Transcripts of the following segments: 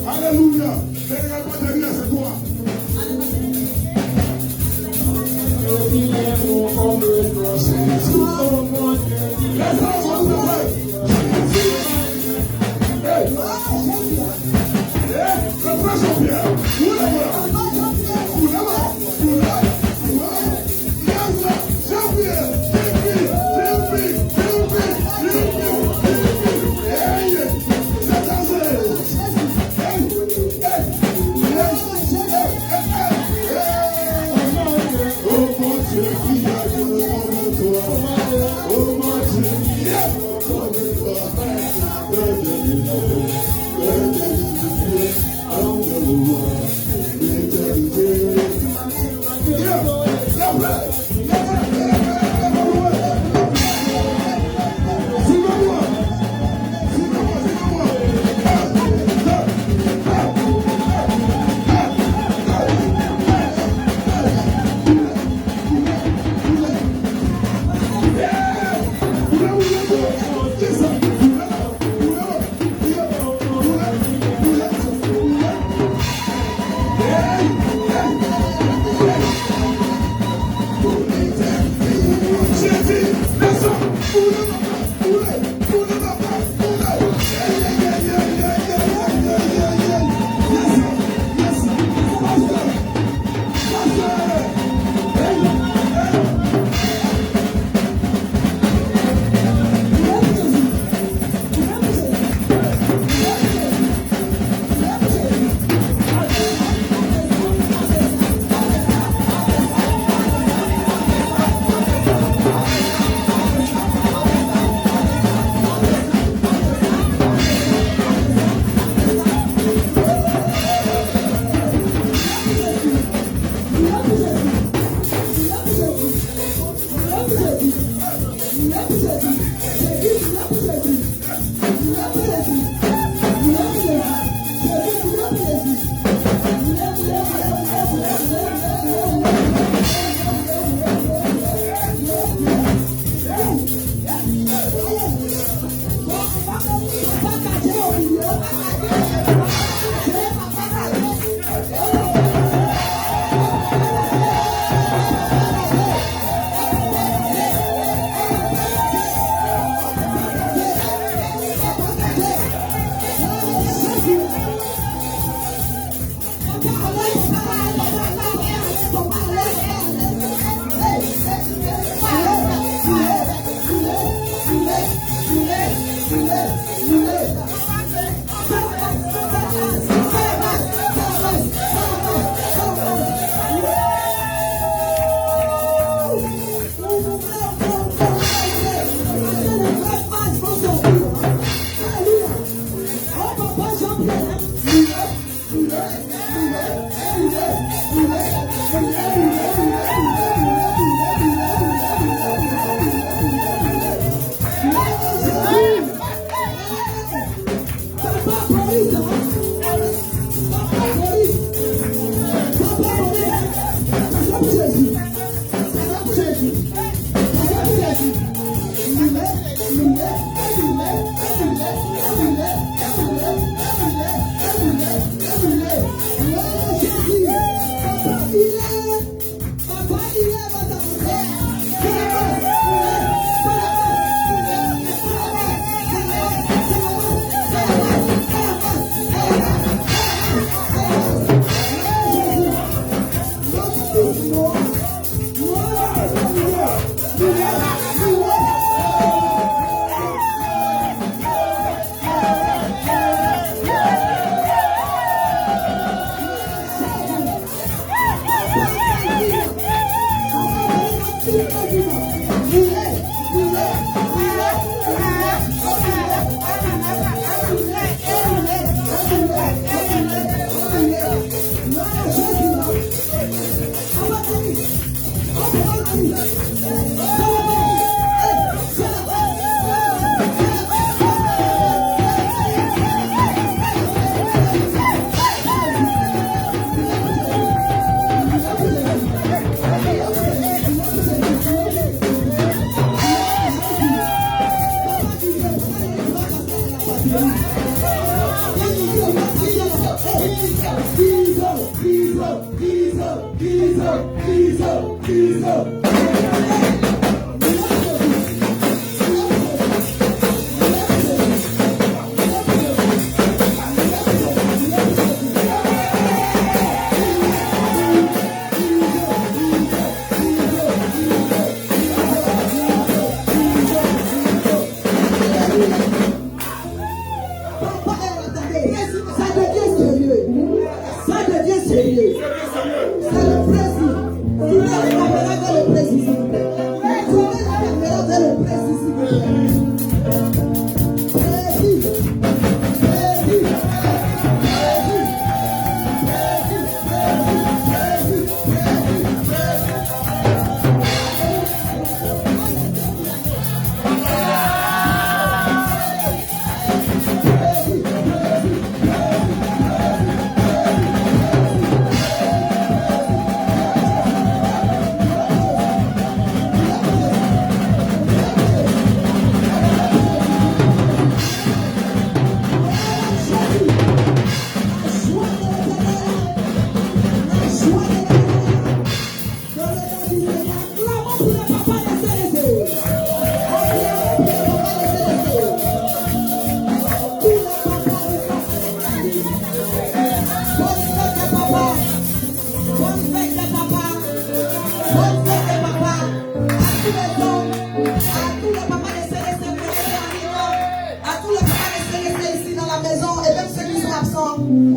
Alléluia. Les regards derrière, c'est toi.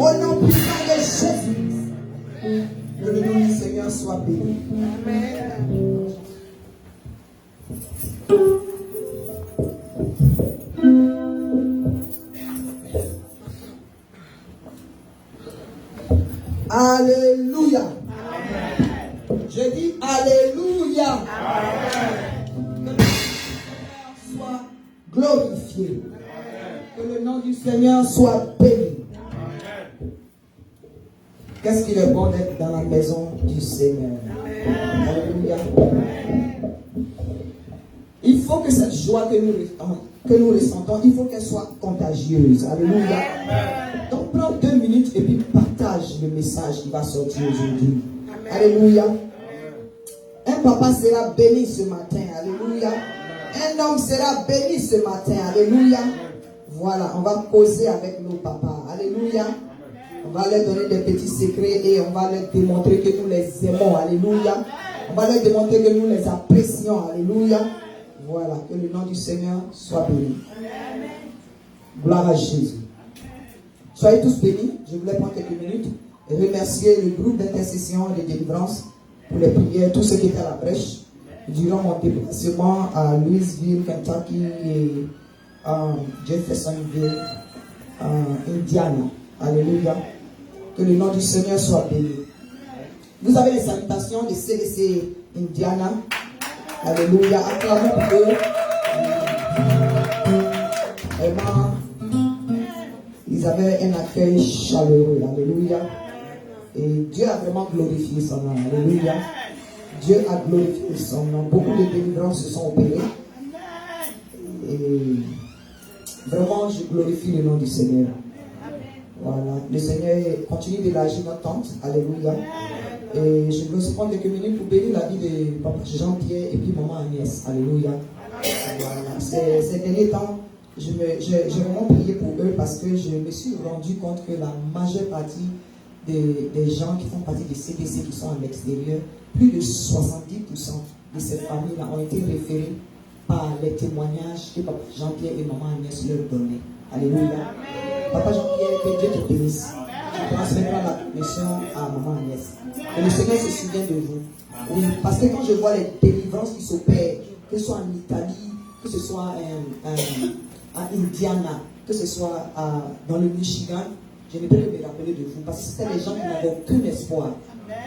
Au nom puissant de Jésus, que le nom du Seigneur soit béni. Alléluia. Je dis Alléluia. Que le Seigneur soit glorifié. Que le nom du Seigneur soit béni. Qu'est-ce qu'il est bon d'être dans la maison du Seigneur. Alléluia. Il faut que cette joie que nous ressentons, il faut qu'elle soit contagieuse. Alléluia. Donc prends 2 minutes et puis partage le message qui va sortir aujourd'hui. Alléluia. Un papa sera béni ce matin. Alléluia. Un homme sera béni ce matin. Alléluia. Voilà, on va causer avec nos papas. Alléluia. On va leur donner des petits secrets et on va leur démontrer que nous les aimons. Alléluia. On va leur démontrer que nous les apprécions. Alléluia. Voilà, que le nom du Seigneur soit béni. Gloire à Jésus. Soyez tous bénis. Je voulais prendre quelques minutes et remercier le groupe d'intercession et de délivrance pour les prières, tous ceux qui étaient à la brèche durant mon déplacement à Louisville, Kentucky et Jeffersonville, Indiana. Alléluia. Que le nom du Seigneur soit béni. Vous avez les salutations de CDC Indiana. Alléluia. Acclamons pour eux. Vraiment, ils avaient un accueil chaleureux. Alléluia. Et Dieu a vraiment glorifié son nom. Alléluia. Dieu a glorifié son nom. Beaucoup de délivrances se sont opérées. Et vraiment, je glorifie le nom du Seigneur. Voilà. Le Seigneur continue d'élargir notre tente. Alléluia. Et je veux aussi prendre quelques minutes pour bénir la vie de papa Jean-Pierre et puis maman Agnès. Alléluia. Voilà. Ces derniers temps, j'ai vraiment prié pour eux parce que je me suis rendu compte que la majeure partie des gens qui font partie des CDC qui sont à l'extérieur, plus de 70% de ces familles-là ont été référées par les témoignages que papa Jean-Pierre et maman Agnès leur donnaient. Alléluia. Papa Jean-Pierre, que Dieu te bénisse. Tu transmettras la mission à maman Agnès. Que le Seigneur se souvienne de vous. Oui, parce que quand je vois les délivrances qui s'opèrent, que ce soit en Italie, que ce soit à Indiana, que ce soit dans le Michigan, je ne peux que me rappeler de vous. Parce que c'était les gens qui n'avaient aucun espoir,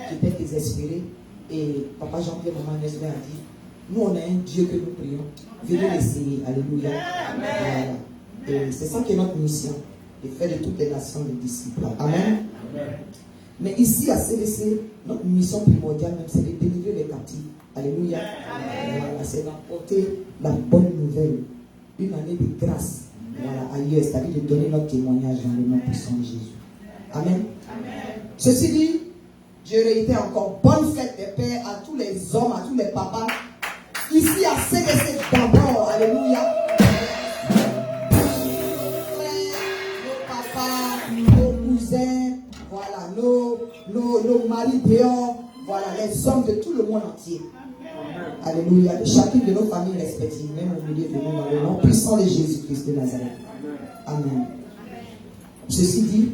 qui étaient désespérés. Et papa Jean-Pierre, maman Agnès leur a dit, nous on a un Dieu que nous prions. Venez l'essayer. Alléluia. Voilà. Et c'est ça qui est notre mission. Et faire de toutes les nations des disciples. Amen. Mais ici à CDC, notre mission primordiale même, c'est de délivrer les captifs. Alléluia. Voilà, c'est d'apporter la bonne nouvelle. Une année de grâce Voilà, ailleurs, c'est-à-dire de donner notre témoignage dans le nom puissant de Jésus. Amen. Ceci dit, je réitère encore, bonne fête des pères à tous les hommes, à tous les papas. Ici à CDC d'abord, alléluia. Nos papas, nos cousins, voilà, nos maris dehors, voilà, les hommes de tout le monde entier. Alléluia. De chacune de nos familles respectives, même au milieu de nous, dans le nom puissant de Jésus-Christ de Nazareth. Amen. Ceci dit,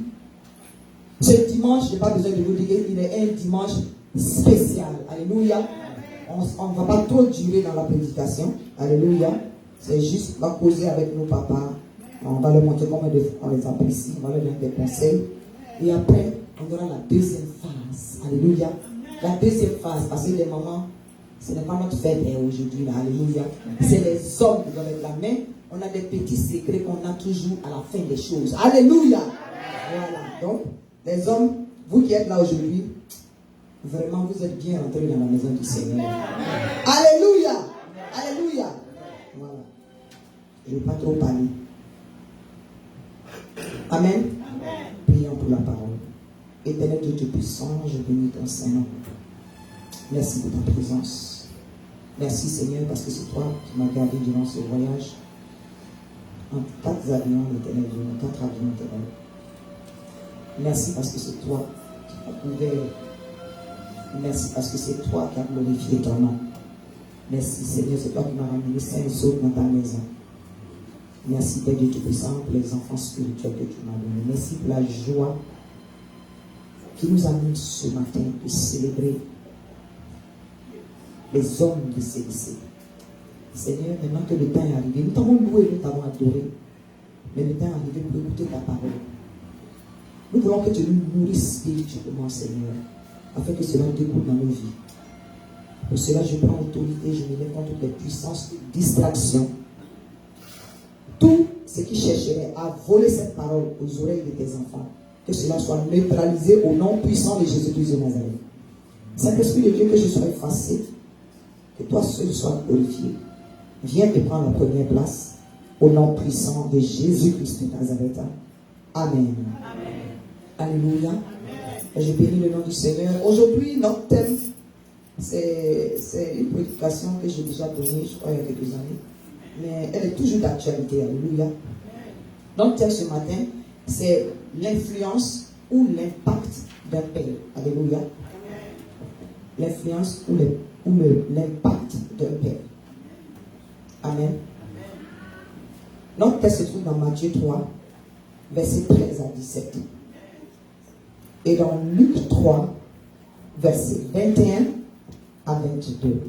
ce dimanche, je n'ai pas besoin de vous dire, il est un dimanche spécial. Alléluia. On ne va pas trop durer dans la prédication. Alléluia. C'est juste, on va causer avec nos papas. On va leur montrer comment on les apprécie. On va leur donner des conseils. Et après, on aura la deuxième phase. Alléluia. La deuxième phase, parce que les mamans, ce n'est pas notre fête aujourd'hui. Alléluia. C'est les hommes qui doivent être là. Mais on a des petits secrets qu'on a toujours à la fin des choses. Alléluia. Voilà. Donc, les hommes, vous qui êtes là aujourd'hui, vraiment, vous êtes bien rentrés dans la maison du Seigneur. Alléluia. Alléluia. Voilà. Je ne vais pas trop parler. Amen. Prions pour la parole. Éternel Dieu Tout-Puissant, je bénis ton Saint-Nom. Merci pour ta présence. Merci Seigneur parce que c'est toi qui m'as gardé durant ce voyage. En 4 avions, l'éternel Dieu, en 4 avions, l'éternel. Merci parce que c'est toi qui as ouvert. Merci parce que c'est toi qui as glorifié ton nom. Merci Seigneur, c'est toi qui m'as ramené sain et sauf dans ta maison. Merci Père Dieu Tout-Puissant pour les enfants spirituels que tu m'as donnés. Merci pour la joie qui nous amène ce matin de célébrer les hommes de CDC. Seigneur, maintenant que le temps est arrivé, nous t'avons loué, nous t'avons adoré, mais le temps est arrivé pour écouter ta parole. Nous voulons que tu nous nourrisses spirituellement, Seigneur, afin que cela découle dans nos vies. Pour cela, je prends autorité, je me lève contre toutes les puissances de distraction. Tout ce qui chercherait à voler cette parole aux oreilles de tes enfants, que cela soit neutralisé au nom puissant de Jésus-Christ de Nazareth. Saint-Esprit de Dieu, que je sois effacé, que toi seul sois glorifié. Viens et prends la première place au nom puissant de Jésus-Christ de Nazareth. Amen. Amen. Alléluia. Et je bénis le nom du Seigneur. Aujourd'hui, notre thème, c'est une prédication que j'ai déjà donnée, je crois, il y a quelques années. Mais elle est toujours d'actualité. Alléluia. Notre thème ce matin, c'est l'influence ou l'impact d'un père. Alléluia. L'influence ou l'impact d'un père. Amen. Notre texte se trouve dans Matthieu 3, versets 13 à 17. Et dans Luc 3, versets 21 à 22.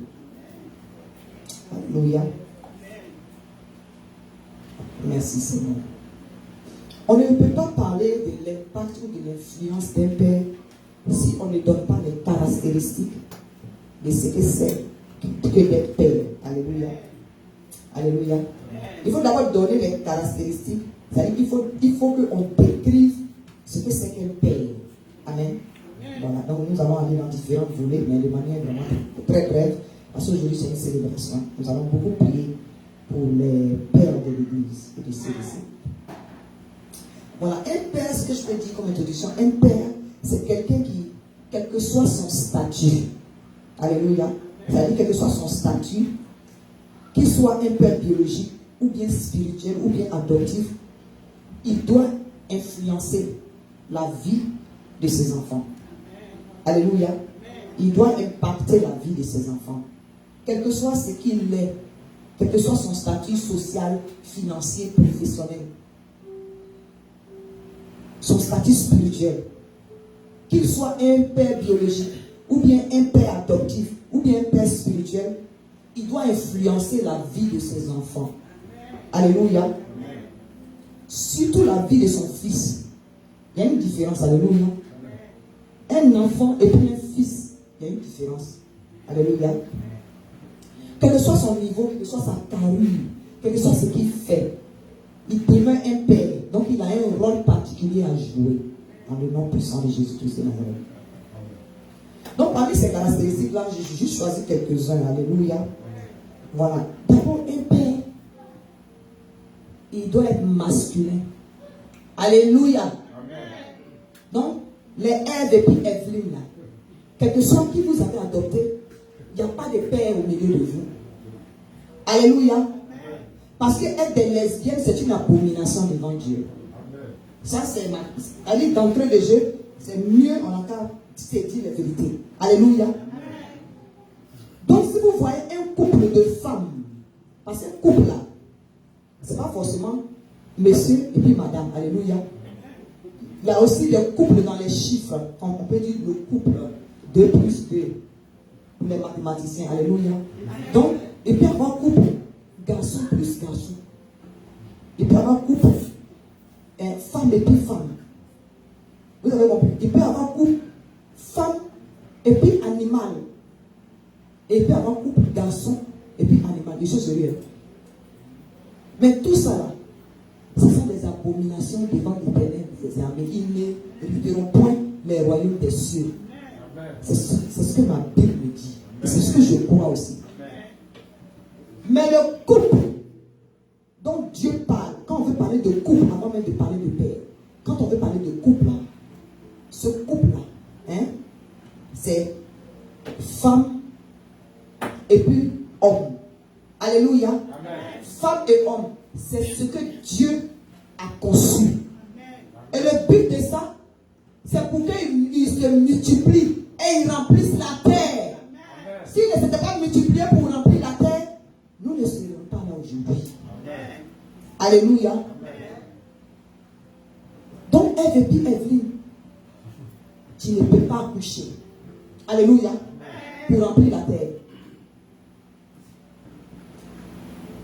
Alléluia. Merci Seigneur. On ne peut pas parler de l'impact ou de l'influence d'un père si on ne donne pas les caractéristiques de ce que c'est que d'être père. Alléluia. Alléluia. Il faut d'abord donner les caractéristiques. C'est-à-dire qu'il faut qu'on décrive ce que c'est qu'un père. Amen. Voilà. Donc nous allons aller dans différents volets, mais de manière vraiment très brève. Parce qu'aujourd'hui c'est une célébration. Nous allons beaucoup prier pour les pères de l'Église et de CDC. Voilà, un père, ce que je peux dire comme introduction, un père, c'est quelqu'un qui, quel que soit son statut, alléluia, c'est-à-dire quel que soit son statut, qu'il soit un père biologique, ou bien spirituel, ou bien adoptif, il doit influencer la vie de ses enfants. Alléluia. Il doit impacter la vie de ses enfants. Quel que soit ce qu'il est, quel que soit son statut social, financier, professionnel, son statut spirituel, qu'il soit un père biologique, ou bien un père adoptif, ou bien un père spirituel, il doit influencer la vie de ses enfants. Alléluia. Surtout la vie de son fils. Il y a une différence. Alléluia. Un enfant et puis un fils, il y a une différence. Alléluia. Quel que soit son niveau, quelle que soit sa carrure, quel que soit ce qu'il fait, il demeure un père. Donc il a un rôle particulier à jouer dans le nom puissant de Jésus-Christ de Nazareth. Donc parmi ces caractéristiques-là, j'ai juste choisi quelques-uns. Alléluia. Voilà. D'abord, un père il doit être masculin. Alléluia. Amen. Donc, les Ève et puis Evelyne, là, quel que soit qui vous avez adopté, il n'y a pas de père au milieu de vous. Alléluia. Parce qu'être des lesbiennes, c'est une abomination devant Dieu. Ça, c'est ma. Elle dit d'entrée de jeu, c'est mieux en cas de dire la vérité. Alléluia. Donc, si vous voyez un couple de femmes, parce qu'un couple là, c'est pas forcément monsieur et puis madame. Alléluia. Il y a aussi des couples dans les chiffres. On peut dire le couple 2 plus 2 pour les mathématiciens. Alléluia. Donc, il peut y avoir couple garçon plus garçon. Il peut y avoir couple femme et puis femme. Vous avez compris? Il peut y avoir couple femme et puis animal. Et il peut y avoir couple garçon et puis animal. Des choses sérieuses. Mais tout ça là, ce sont des abominations devant l'Éternel des armées. Ils ne hériteront point les royaumes des cieux. C'est ce que ma Bible me dit. Et c'est ce que je crois aussi. Mais le couple dont Dieu parle, quand on veut parler de couple, avant même de parler de père, quand on veut parler de couple, ce couple-là, c'est femme et puis homme. Alléluia. Amen. Femme et homme, c'est ce que Dieu a conçu. Et le but de ça, c'est pour qu'ils se multiplient et ils remplissent la terre. S'ils ne s'étaient pas multipliés pour remplir la terre, nous ne serions pas là aujourd'hui. Alléluia. Amen. Donc, Ève et puis Evelyne, tu ne peux pas accoucher. Alléluia. Pour remplir la terre.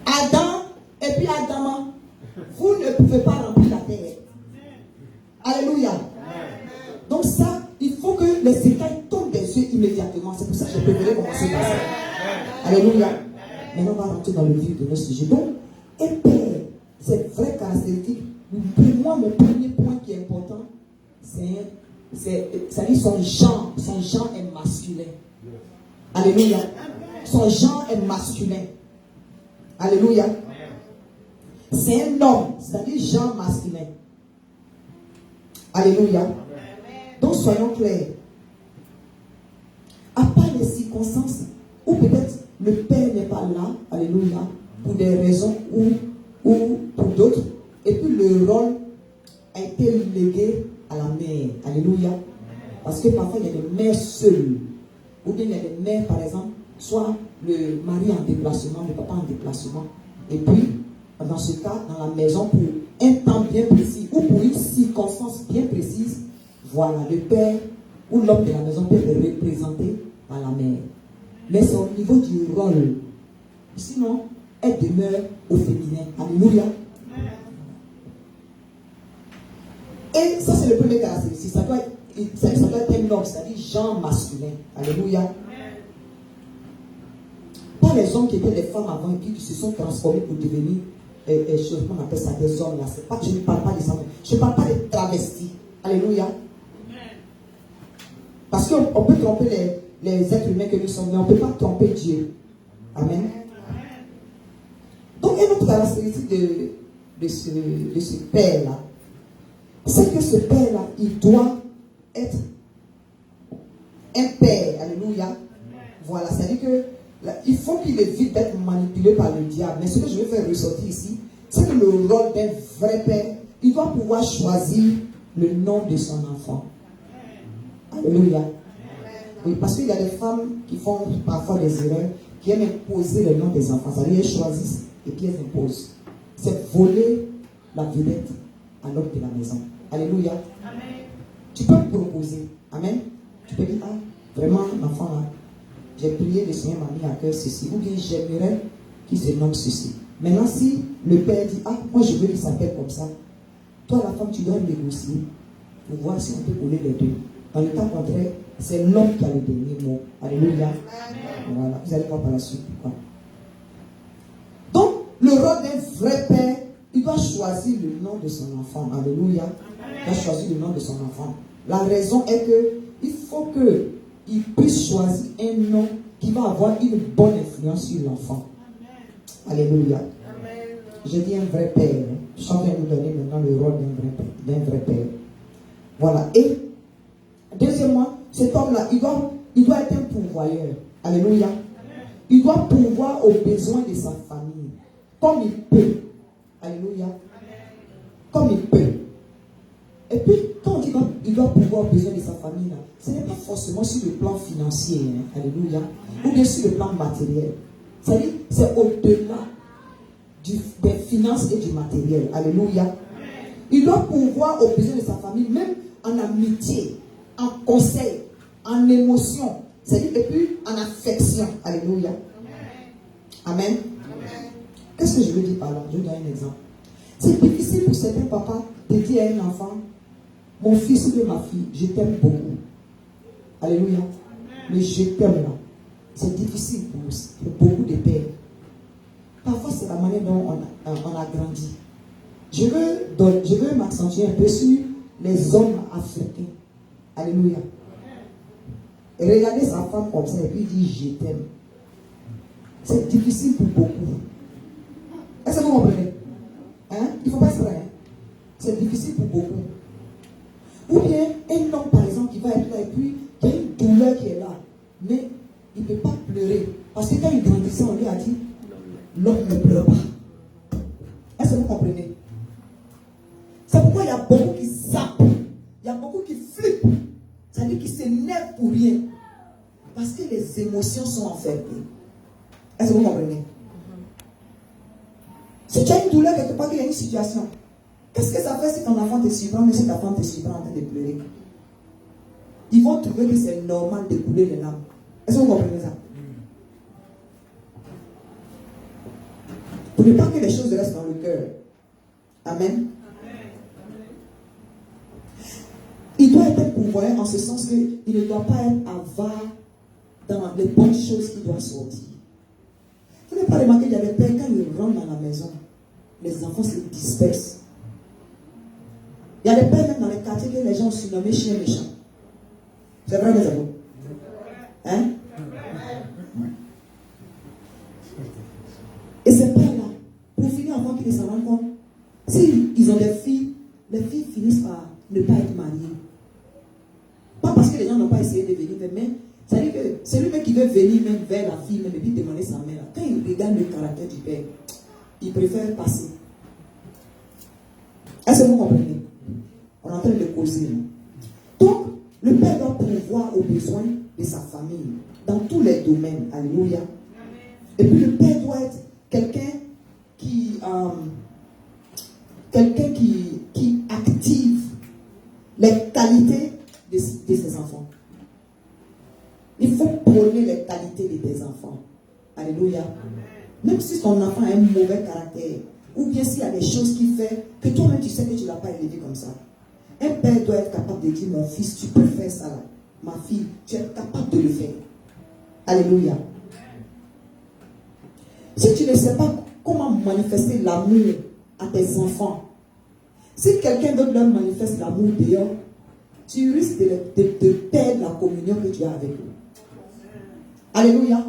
Adam et puis Adama, vous ne pouvez pas remplir la terre. Alléluia. Donc ça, il faut que les écailles tombent des yeux immédiatement. C'est pour ça que je préférais commencer par ça. Alléluia. Maintenant, on va rentrer dans le vif de notre sujet. Donc, et père, cette vraie caractéristique, pour moi, mon premier point qui est important, ça dit son genre. Son genre est masculin. Alléluia. Son genre est masculin. Alléluia. C'est un homme, c'est-à-dire genre masculin. Alléluia. Donc soyons clairs. À part les circonstances où peut-être le père n'est pas là, alléluia, pour des raisons ou pour d'autres, et puis le rôle a été légué à la mère. Alléluia. Parce que parfois il y a des mères seules, ou bien il y a des mères, par exemple, soit le mari en déplacement, le papa en déplacement, et puis dans ce cas, dans la maison, pour un temps bien précis ou pour une circonstance bien précise, voilà, le père ou l'homme de la maison peut être représenté par la mère. Mais c'est au niveau du rôle. Sinon, elle demeure au féminin. Alléluia. Et ça, c'est le premier caractéristique. Ça doit être un homme, c'est-à-dire genre masculin. Alléluia. Pas les hommes qui étaient des femmes avant et puis qui se sont transformés pour devenir, on appelle ça des hommes là. Je ne parle pas des hommes. Je ne parle pas des travestis. Alléluia. Parce qu'on peut tromper les êtres humains que nous sommes, mais on ne peut pas tromper Dieu. Amen. Donc, une autre caractéristique de ce père-là, c'est que ce père-là, il doit être un père. Alléluia. Voilà, c'est-à-dire que il faut qu'il évite d'être manipulé par le diable. Mais ce que je vais faire ressortir ici, c'est que le rôle d'un vrai père, il doit pouvoir choisir le nom de son enfant. Alléluia. Oui, parce qu'il y a des femmes qui font parfois des erreurs, qui aiment imposer le nom des enfants. C'est-à-dire elles choisissent et puis elles imposent. C'est voler la vedette à l'homme de la maison. Alléluia. Amen. Tu peux proposer. Amen. Tu peux dire, vraiment, l'enfant là, j'ai prié, le Seigneur m'a mis à cœur ceci. Ou bien j'aimerais qu'il se nomme ceci. Maintenant, si le père dit, moi je veux qu'il s'appelle comme ça, toi la femme, tu dois négocier pour voir si on peut coller les deux. Dans le cas contraire, c'est l'homme qui a le dernier mot. Alléluia. Voilà, vous allez voir par la suite pourquoi. Donc, le rôle d'un vrai père, il doit choisir le nom de son enfant. Alléluia. Il doit choisir le nom de son enfant. La raison est que il faut qu'il puisse choisir un nom qui va avoir une bonne influence sur l'enfant. Alléluia. J'ai dit un vrai père. Chacun vient nous donner maintenant le rôle d'un vrai père. Voilà. Et deuxièmement, cet homme-là, il doit être un pourvoyeur. Alléluia. Il doit pourvoir aux besoins de sa famille. Comme il peut. Alléluia. Comme il peut. Et puis, quand on dit qu'il doit pouvoir aux besoins de sa famille, là, ce n'est pas forcément sur le plan financier. Hein, alléluia. Ou bien sur le plan matériel. C'est-à-dire, c'est au-delà des finances et du matériel. Alléluia. Il doit pouvoir aux besoins de sa famille, même en amitié, en conseil, en émotion. C'est-à-dire, et puis en affection. Alléluia. Amen. Qu'est-ce que je veux dire par là? Je vais donner un exemple. C'est difficile pour certains papas de dire à un enfant, mon fils ou ma fille, je t'aime beaucoup. Alléluia. Mais je t'aime là. C'est difficile pour beaucoup de pères. Parfois, c'est la manière dont on a grandi. Je veux m'accentuer un peu sur les hommes africains. Alléluia. Et regardez sa femme comme ça et puis il dit je t'aime. C'est difficile pour beaucoup. Est-ce que vous comprenez? Hein? Il ne faut pas se faire. C'est difficile pour beaucoup. Ou bien un homme par exemple qui va être là et puis il y a une douleur qui est là. Mais il ne peut pas pleurer. Parce que quand il grandissait, on lui a dit l'homme ne pleure pas. Est-ce que vous comprenez? C'est pourquoi il y a beaucoup qui zappent. Il y a beaucoup qui flippent. C'est-à-dire qu'ils s'énervent pour rien. Parce que les émotions sont enfermées. Est-ce que vous comprenez? Si tu as une douleur quelque part, qu'il y a une situation, qu'est-ce que ça fait si ton enfant te surprend, mais si ta femme te surprend en train de pleurer? Ils vont trouver que c'est normal de couler les larmes. Est-ce que vous comprenez ça? Pour ne pas que les choses restent dans le cœur. Amen. Il doit être un pourvoyeur en ce sens qu'il ne doit pas être avare dans les bonnes choses qui doivent sortir. Vous n'avez pas remarqué qu'il y a des pères, quand ils rentrent dans la maison, les enfants se dispersent. Il y a des pères même dans les quartiers que les gens ont surnommés chiens méchants. C'est vrai, mes amis? Hein? Et ces pères-là, pour finir avant qu'ils s'en rendent compte, s'ils ont des filles, les filles finissent par ne pas être mariées. Pas parce que les gens n'ont pas essayé de venir, mais c'est-à-dire que c'est lui-même qui veut venir même vers la fille, même, et puis demander sa mère. Quand il regarde le caractère du père, il préfère passer. Est-ce que vous comprenez? On est en train de causer. Donc, le père doit pourvoir aux besoins de sa famille, dans tous les domaines. Alléluia. Et puis le père doit être quelqu'un qui active les qualités de ses enfants. Il faut prôner les qualités de tes enfants. Alléluia. Même si ton enfant a un mauvais caractère, ou bien s'il y a des choses qu'il fait, que toi-même tu sais que tu ne l'as pas élevé comme ça. Un père doit être capable de dire, mon fils, tu peux faire ça là. Ma fille, tu es capable de le faire. Alléluia. Si tu ne sais pas comment manifester l'amour à tes enfants, si quelqu'un d'autre leur manifeste l'amour dehors, tu risques de perdre la communion que tu as avec eux. Alléluia.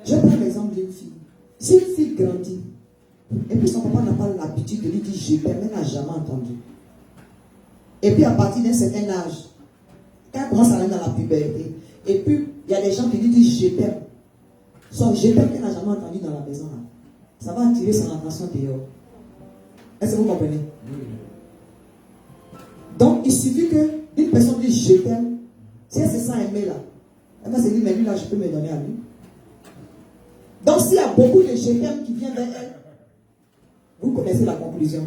Je prends l'exemple d'une fille. Si une fille grandit, et puis son papa n'a pas l'habitude de lui dire je t'aime, elle n'a jamais entendu. Et puis à partir d'un certain âge, quand elle commence à aller dans la puberté, et puis il y a des gens qui lui disent je t'aime. Son je t'aime qu'elle n'a jamais entendu dans la maison, là, ça va attirer son attention dehors. Est-ce que vous comprenez? Donc il suffit qu'une personne dise je t'aime. Si elle se sent aimée là, elle va se dire mais lui là je peux me donner à lui. Donc s'il y a beaucoup de je t'aime qui viennent vers elle, vous connaissez la conclusion.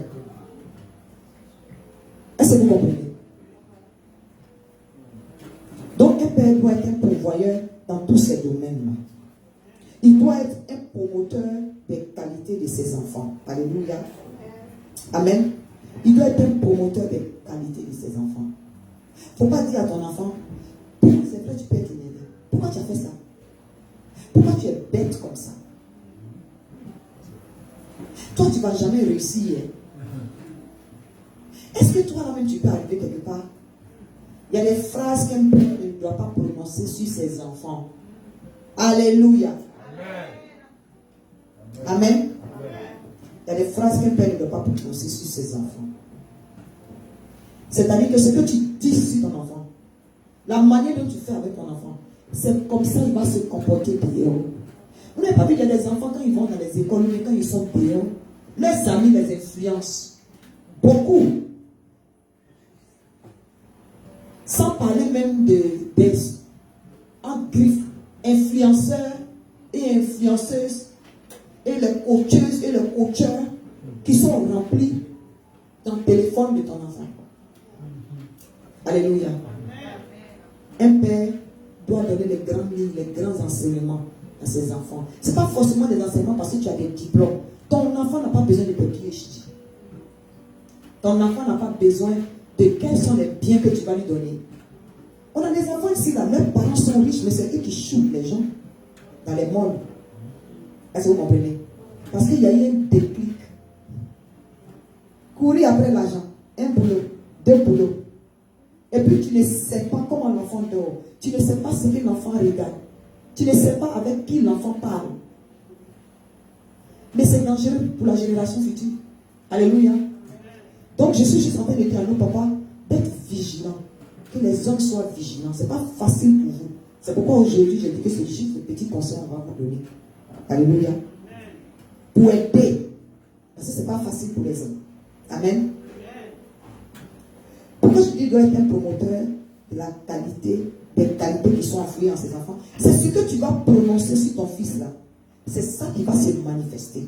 Est-ce que vous comprenez? Donc un père doit être un pourvoyeur dans tous ces domaines-là. Il doit être un promoteur des qualités de ses enfants. Alléluia. Amen. Il doit être un promoteur des qualités de ses enfants. Il ne faut pas dire à ton enfant, c'est vrai, tu peux être énervé. Pourquoi tu as fait ça? Pourquoi tu es bête comme ça? Toi, tu ne vas jamais réussir. Est-ce que toi, là-même, tu peux arriver quelque part? Il y a des phrases qu'un père ne doit pas prononcer sur ses enfants. Alléluia. Amen. Il y a des phrases qu'un père ne doit pas prononcer sur ses enfants. C'est-à-dire que ce que tu dis sur ton enfant, la manière dont tu fais avec ton enfant, c'est comme ça qu'il va se comporter dehors. Vous n'avez pas vu qu'il y a des enfants quand ils vont dans les écoles, mais quand ils sont dehors, leurs amis les influencent. Beaucoup. Sans parler même des en griffe, influenceurs et influenceuses et les coacheuses et les coacheurs qui sont remplis dans le téléphone de ton enfant. Alléluia. Un père doit donner les grandes lignes, les grands enseignements à ses enfants. Ce n'est pas forcément des enseignements parce que tu as des diplômes. Ton enfant n'a pas besoin de papier. Ton enfant n'a pas besoin de quels sont les biens que tu vas lui donner. On a des enfants ici, là, leurs parents sont riches, mais c'est eux qui shootent les gens dans les malls. Est-ce que vous comprenez? Parce qu'il y a eu un déclic. Courir après l'argent, un boulot, deux boulots. Et puis tu ne sais pas comment l'enfant dort. Tu ne sais pas ce que l'enfant regarde. Tu ne sais pas avec qui l'enfant parle. Mais c'est dangereux pour la génération future. Alléluia. Donc je suis juste en train de dire à nos papas d'être vigilants. Que les hommes soient vigilants. Ce n'est pas facile pour vous. C'est pourquoi aujourd'hui je dis que c'est juste un petit conseil à vous donner. Alléluia. Pour aider. Parce que ce n'est pas facile pour les hommes. Amen. Pourquoi je dis dois être un promoteur de la qualité, des qualités qui sont affluées en ses enfants? C'est ce que tu vas prononcer sur ton fils là. C'est ça qui va se manifester.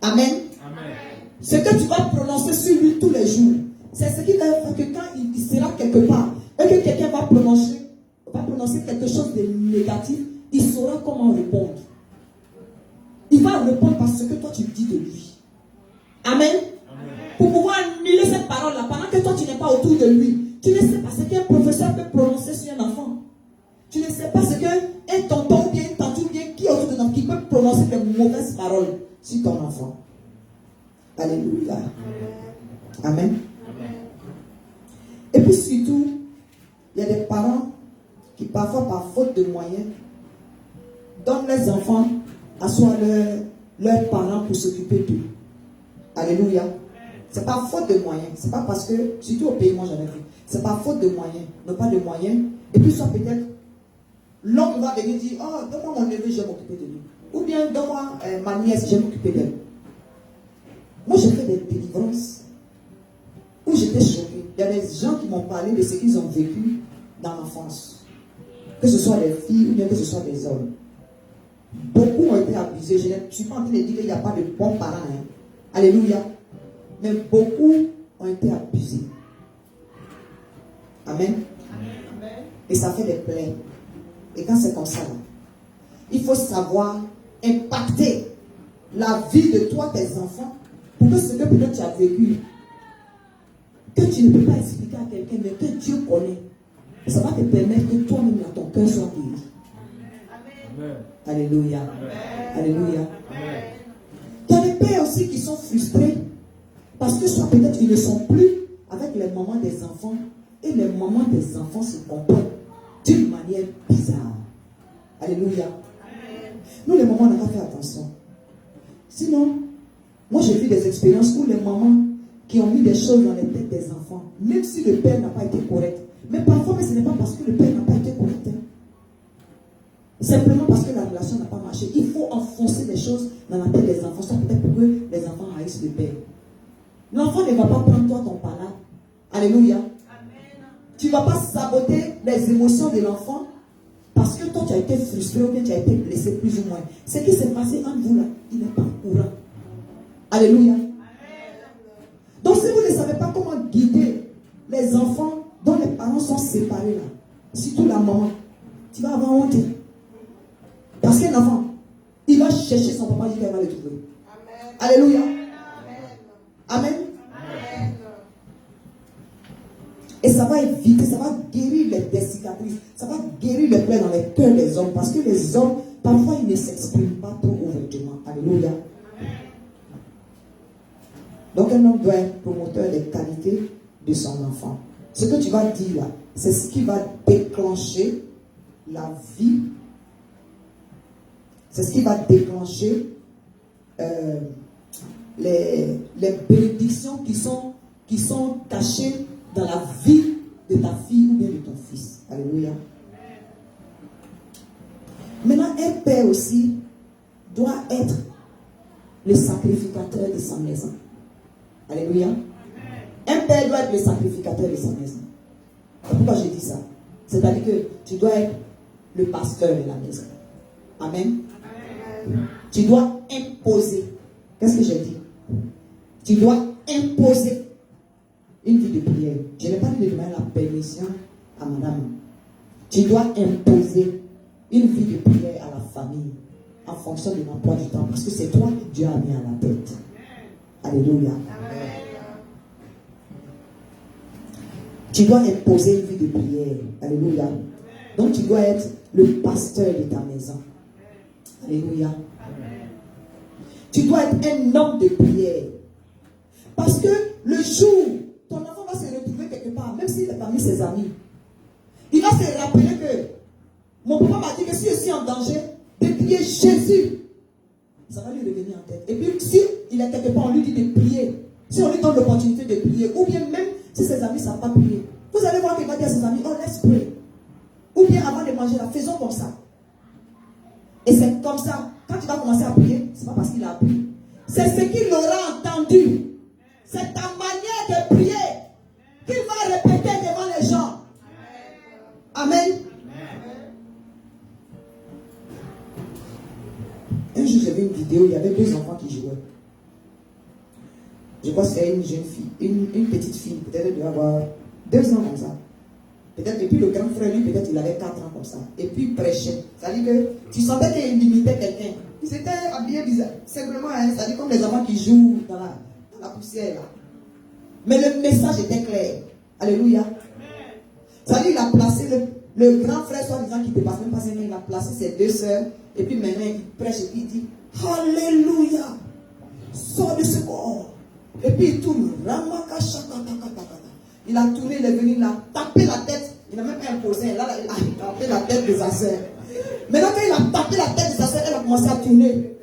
Amen. Amen. Ce que tu vas prononcer sur lui tous les jours, c'est ce qui va faire que quand il sera quelque part et que quelqu'un va prononcer quelque chose de négatif, il saura comment répondre. Il va répondre par ce que toi tu dis de lui. Amen. Pour pouvoir annuler cette parole-là, pendant que toi tu n'es pas autour de lui, tu ne sais pas ce qu'un professeur peut prononcer sur un enfant. Tu ne sais pas ce qu'un tonton ou bien une tante ou bien qui est autour de l'enfant qui peut prononcer de mauvaises paroles sur ton enfant. Alléluia. Amen. Et puis surtout, il y a des parents qui parfois par faute de moyens donnent les enfants à soi leurs parents pour s'occuper d'eux. Alléluia. C'est pas faute de moyens. C'est pas parce que, surtout au pays, moi j'en ai vu, c'est pas faute de moyens. Non pas de moyens. Et puis soit peut-être, l'homme va venir dire, oh, donne-moi mon neveu, je vais m'occuper de lui. Ou bien, donne-moi ma nièce, je vais m'occuper d'elle. Moi j'ai fait des délivrances où j'étais choquée. Il y a des gens qui m'ont parlé de ce qu'ils ont vécu dans l'enfance. Que ce soit des filles ou bien que ce soit des hommes. Beaucoup ont été abusés. Je ne suis pas en train de dire qu'il n'y a pas de bons parents. Hein. Alléluia. Mais beaucoup ont été abusés. Amen. Amen. Et ça fait des plaies. Et quand c'est comme ça, là, il faut savoir impacter la vie de toi, tes enfants, pour que ce que peut-être tu as vécu, que tu ne peux pas expliquer à quelqu'un, mais que Dieu connaît. Ça va te permettre que toi-même, dans ton cœur, soit guéri. Amen. Alléluia. Amen. Alléluia. Amen. Il y a des pères aussi qui sont frustrés parce que soit peut-être ils ne sont plus avec les mamans des enfants et les mamans des enfants se comportent d'une manière bizarre. Alléluia. Amen. Nous les mamans, on n'a pas fait attention. Sinon, moi j'ai vu des expériences où les mamans qui ont mis des choses dans les têtes des enfants, même si le père n'a pas été correct. Mais parfois, ce n'est pas parce que le père n'a pas été correct. Simplement parce que la relation n'a pas marché. Il faut enfoncer des choses dans la tête des enfants. Ça peut-être pour que les enfants haïssent le père. L'enfant ne va pas prendre toi ton panache. Alléluia. Amen. Tu ne vas pas saboter les émotions de l'enfant parce que toi tu as été frustré ou bien tu as été blessé plus ou moins. Ce qui s'est passé entre vous là, il n'est pas courant. Alléluia. Amen. Donc si vous ne savez pas comment guider les enfants dont les parents sont séparés là, surtout la maman, tu vas avoir honte. Parce qu'un enfant, il va chercher son papa, il va le trouver. Amen. Alléluia. Amen. Amen. Et ça va éviter, ça va guérir les cicatrices, ça va guérir les plaies dans les cœurs des hommes. Parce que les hommes, parfois, ils ne s'expriment pas trop ouvertement. Alléluia. Amen. Donc, un homme doit être promoteur des qualités de son enfant. Ce que tu vas dire là, c'est ce qui va déclencher la vie. C'est ce qui va déclencher les bénédictions qui sont cachées dans la vie de ta fille ou bien de ton fils. Alléluia. Maintenant, un père aussi doit être le sacrificateur de sa maison. Alléluia. Un père doit être le sacrificateur de sa maison. Pourquoi je dis ça? C'est-à-dire que tu dois être le pasteur de la maison. Amen. Tu dois imposer. Qu'est-ce que j'ai dit? Tu dois imposer une vie de prière. Je n'ai pas dit de demander la permission à madame. Tu dois imposer une vie de prière à la famille en fonction de l'emploi du temps. Parce que c'est toi que Dieu a mis à la tête. Alléluia. Tu dois imposer une vie de prière. Alléluia. Donc tu dois être le pasteur de ta maison. Alléluia. Tu dois être un homme de prière. Parce que le jour, ton enfant va se retrouver quelque part, même s'il est parmi ses amis, il va se rappeler que mon papa m'a dit que si je suis en danger, de prier Jésus, ça va lui revenir en tête. Et puis si il est quelque part, on lui dit de prier. Si on lui donne l'opportunité de prier, ou bien même si ses amis ne savent pas prier, vous allez voir qu'il va dire à ses amis, oh let's pray. Ou bien avant de manger là, faisons comme ça. Et c'est comme ça, quand tu vas commencer à prier, ce n'est pas parce qu'il a appris. C'est ce qu'il aura entendu. C'est ta manière de prier qu'il va répéter devant les gens. Amen. Un jour, j'ai vu une vidéo, il y avait 2 enfants qui jouaient. Je crois que c'était une jeune fille, une petite fille, peut-être elle devait avoir 2 ans comme ça. Peut-être, et puis le grand frère, lui, peut-être il avait 4 ans comme ça. Et puis il prêchait. C'est-à-dire que tu sentais qu'il imitait quelqu'un. Il s'était habillé bizarre. Simplement, hein, c'est-à-dire comme les enfants qui jouent dans la poussière. Là. Mais le message était clair. Alléluia. C'est-à-dire qu'il a placé le grand frère, soi-disant qui ne dépasse même pas 5 ans, il a placé ses 2 sœurs. Et puis maintenant, il prêche et puis il dit Alléluia. Sors de ce corps. Et puis il tourne. Il a tourné, il est venu, il a tapé la tête. Il n'a même pas imposé. Là, il a tapé la tête de sa sœur. Maintenant, quand il a tapé la tête de sa sœur, elle a commencé à tourner.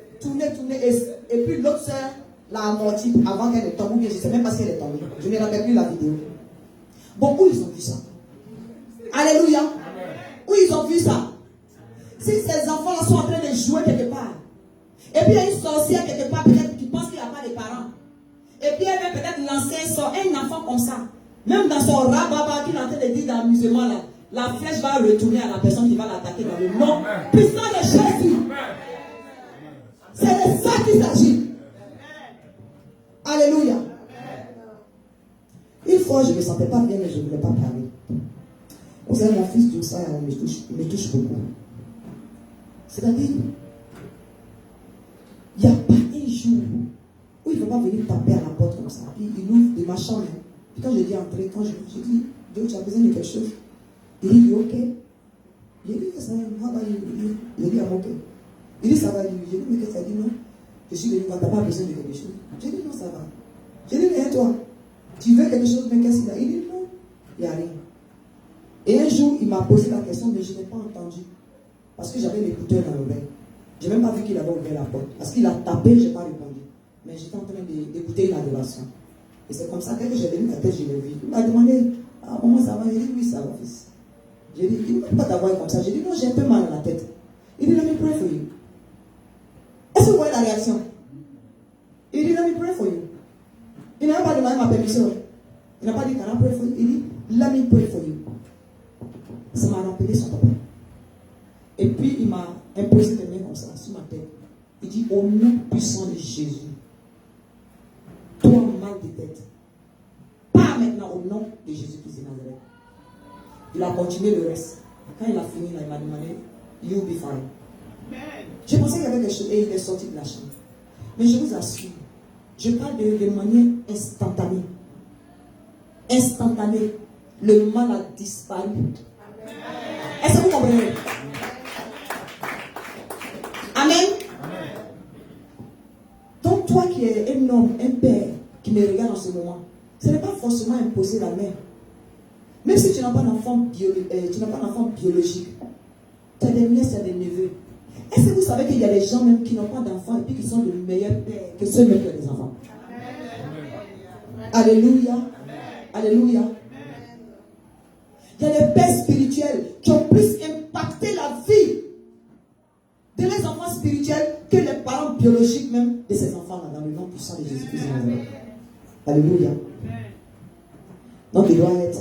Et puis l'autre sœur l'a amorti avant qu'elle ne tombe. Ou bien je ne sais même pas si elle est tombée. Je ne rappelle plus la vidéo. Bon, où ils ont vu ça? Alléluia. Où ils ont vu ça? Si ces enfants sont en train de jouer quelque part, et puis il y a une sorcière quelque part, peut-être qui pense qu'il n'y a pas de parents, et puis elle va peut-être lancer un enfant comme ça. Même dans son rababa qu'il est en train de dire d'amusement là, la flèche va retourner à la personne qui va l'attaquer dans le nom puissant de Jésus. C'est de ça qu'il s'agit. Alléluia. Une fois, je ne me sentais pas bien, mais je ne voulais pas parler. Vous savez, mon fils, tout ça, me touche beaucoup. C'est-à-dire, il n'y a pas un jour où il ne va pas venir taper à la porte comme ça. Puis il ouvre de ma chambre. Puis quand je dis entrer, quand je dis, Dieu, tu as besoin de quelque chose. Il dit, ok. J'ai dit, ça va, il dit, ok. Il dit, ça va, j'ai dit, mais qu'est-ce que ça dit, non? Je suis venu, tu n'as pas besoin de quelque chose. J'ai dit, non, ça va. J'ai dit, mais toi, tu veux quelque chose, mais qu'est-ce qu'il y a? Il dit, non, il n'y a rien. Et un jour, il m'a posé la question, mais je n'ai pas entendu. Parce que j'avais l'écouteur dans l'oreille. Je n'ai même pas vu qu'il avait ouvert la porte. Parce qu'il a tapé, je n'ai pas répondu. Mais j'étais en train d'écouter une adoration. Et c'est comme ça que j'ai levé la tête, je l'ai vu. Il m'a demandé, ah, comment ça va? J'ai dit, oui, ça va, fils. J'ai dit, il ne peut pas t'avoir comme ça. J'ai dit, non, j'ai un peu mal à la tête. Il dit, let me pray for you. Est-ce que vous voyez la réaction? Il dit, let me pray for you. Il n'a pas demandé ma permission. Il n'a pas dit, can I pray for you? Il dit, let me pray for you. Ça m'a rappelé son papa. Et puis, il m'a imposé des mains comme ça, sur ma tête. Il dit, au nom puissant de Jésus, toi, mal de tête, pas maintenant au nom de Jésus-Christ de Nazareth. Il a continué le reste. Quand il a fini, là, il m'a demandé, you'll be fine. J'ai pensé qu'il y avait quelque chose et il est sorti de la chambre. Mais je vous assure, je parle de manière instantanée. Instantanée. Le mal a disparu. Est-ce que vous comprenez? Amen. Donc toi qui es un homme, un père, qui me regarde en ce moment, ce n'est pas forcément imposer la main. Même si tu n'as pas d'enfant biologique, tu as des nièces, tu as des neveux. Est-ce que vous savez qu'il y a des gens même qui n'ont pas d'enfants et puis qui sont de meilleurs pères que ceux même qui ont des enfants? Alléluia. Alléluia. Il y a des pères spirituels qui ont plus impacté la vie de les enfants spirituels que les parents biologiques même de ces enfants-là, dans le nom puissant de Jésus-Christ. Alléluia. Donc il doit être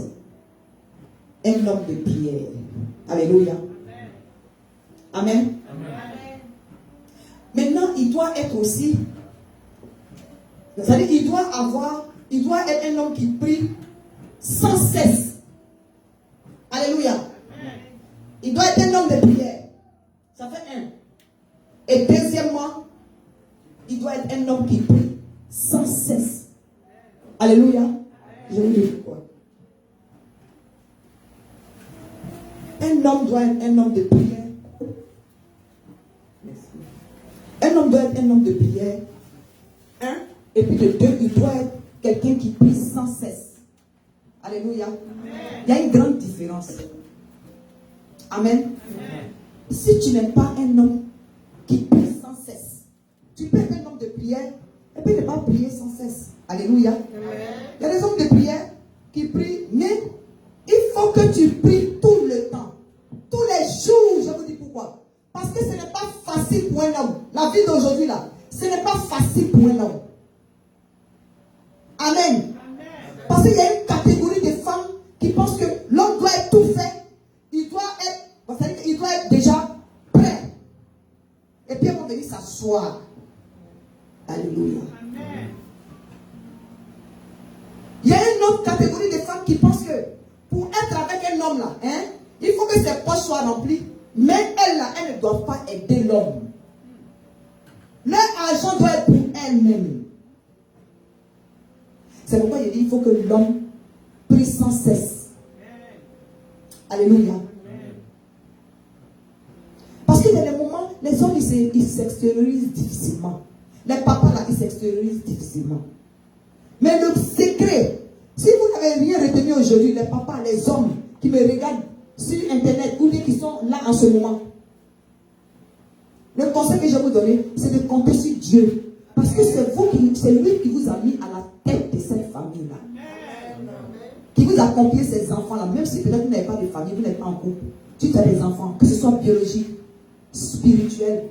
un homme de prière. Alléluia. Amen. Maintenant, il doit être aussi, c'est-à-dire il doit être un homme qui prie sans cesse. Alléluia. Il doit être un homme de prière. Ça fait un. Et deuxièmement, il doit être un homme qui prie sans cesse. Alléluia. Je vous dis pourquoi. Un homme doit être un homme de prière. Un homme doit être un homme de prière. Un. Et puis de deux, il doit être quelqu'un qui prie sans cesse. Alléluia. Amen. Il y a une grande différence. Amen. Amen. Si tu n'es pas un homme qui prie sans cesse, tu peux être un homme de prière et puis ne pas prier sans cesse. Alléluia. Amen. Il y a des hommes de prière qui prient, mais il faut que tu pries tout le temps. Tous les jours, je vous dis pourquoi. Parce que ce n'est pas facile pour un homme. La vie d'aujourd'hui là, ce n'est pas facile pour un homme. Amen. Parce qu'il y a une catégorie de femmes qui pensent que l'homme doit être tout fait. Il doit être déjà prêt. Et puis, ils vont venir s'asseoir. Alléluia. Amen. Il y a une autre catégorie de femmes qui pensent que pour être avec un homme là, il faut que ses poches soient remplies. Mais elles là, elles ne doivent pas aider l'homme. Leur argent doit être pour elles-mêmes. C'est pourquoi il dit il faut que l'homme prie sans cesse. Alléluia. Parce qu'il y a des moments, les hommes ils s'extériorisent difficilement. Les papas là, ils s'extériorisent difficilement. Mais le secret, si vous n'avez rien retenu aujourd'hui, les papas, les hommes qui me regardent sur internet ou bien qui sont là en ce moment, le conseil que je vais vous donner, c'est de compter sur Dieu. Parce que c'est lui qui vous a mis à la tête de cette famille-là. Qui vous a confié ces enfants-là. Même si peut-être vous n'avez pas de famille, vous n'êtes pas en couple. Tu as des enfants, que ce soit biologiques, spirituels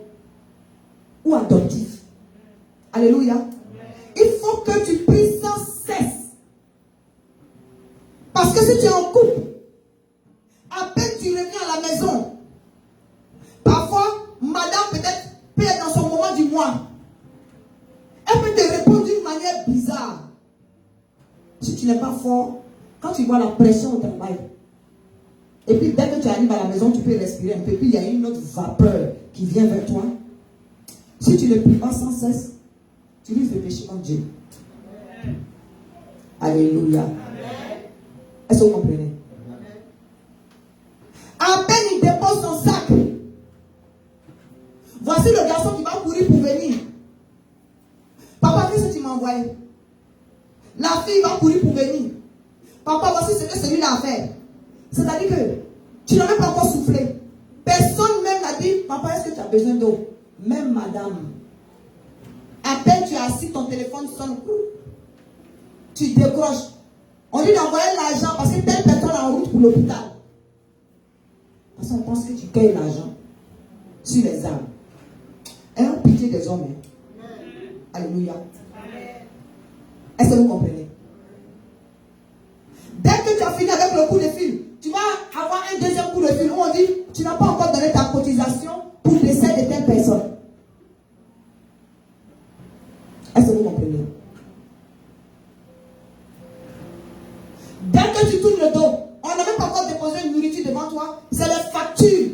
ou adoptifs. Alléluia. Il faut que tu pries sans cesse. Parce que si tu es en couple, à peine tu reviens à la maison, parfois, madame peut-être peut être dans son moment du mois. Elle peut te répondre d'une manière bizarre. Si tu n'es pas fort, quand tu vois la pression au travail, et puis dès que tu arrives à la maison, tu peux respirer un peu, puis il y a une autre vapeur qui vient vers toi. Si tu ne pries pas sans cesse, tu risques de pécher contre Dieu. Alléluia. Est-ce que vous comprenez? À peine il dépose son sac, voici le garçon qui va courir pour venir. Papa, qu'est-ce que tu m'as envoyé? La fille va courir pour venir. Papa, voici ce que celui-là a fait. C'est-à-dire que tu n'as même pas encore soufflé. Personne même n'a dit, papa, est-ce que tu as besoin d'eau? Même madame. À peine tu es assis, ton téléphone sonne. Tu décroches. On dit d'envoyer l'argent parce que telle personne est en route pour l'hôpital. Parce qu'on pense que tu cueilles l'argent sur les arbres. Ayons pitié des hommes. Alléluia. Est-ce que vous comprenez? Dès que tu as fini avec le coup de fil, tu vas avoir un deuxième coup de fil où on dit tu n'as pas encore donné ta cotisation pour le décès de telle personne. Est-ce que vous comprenez? Dès que tu tournes le dos, on n'a même pas encore déposé une nourriture devant toi, c'est les factures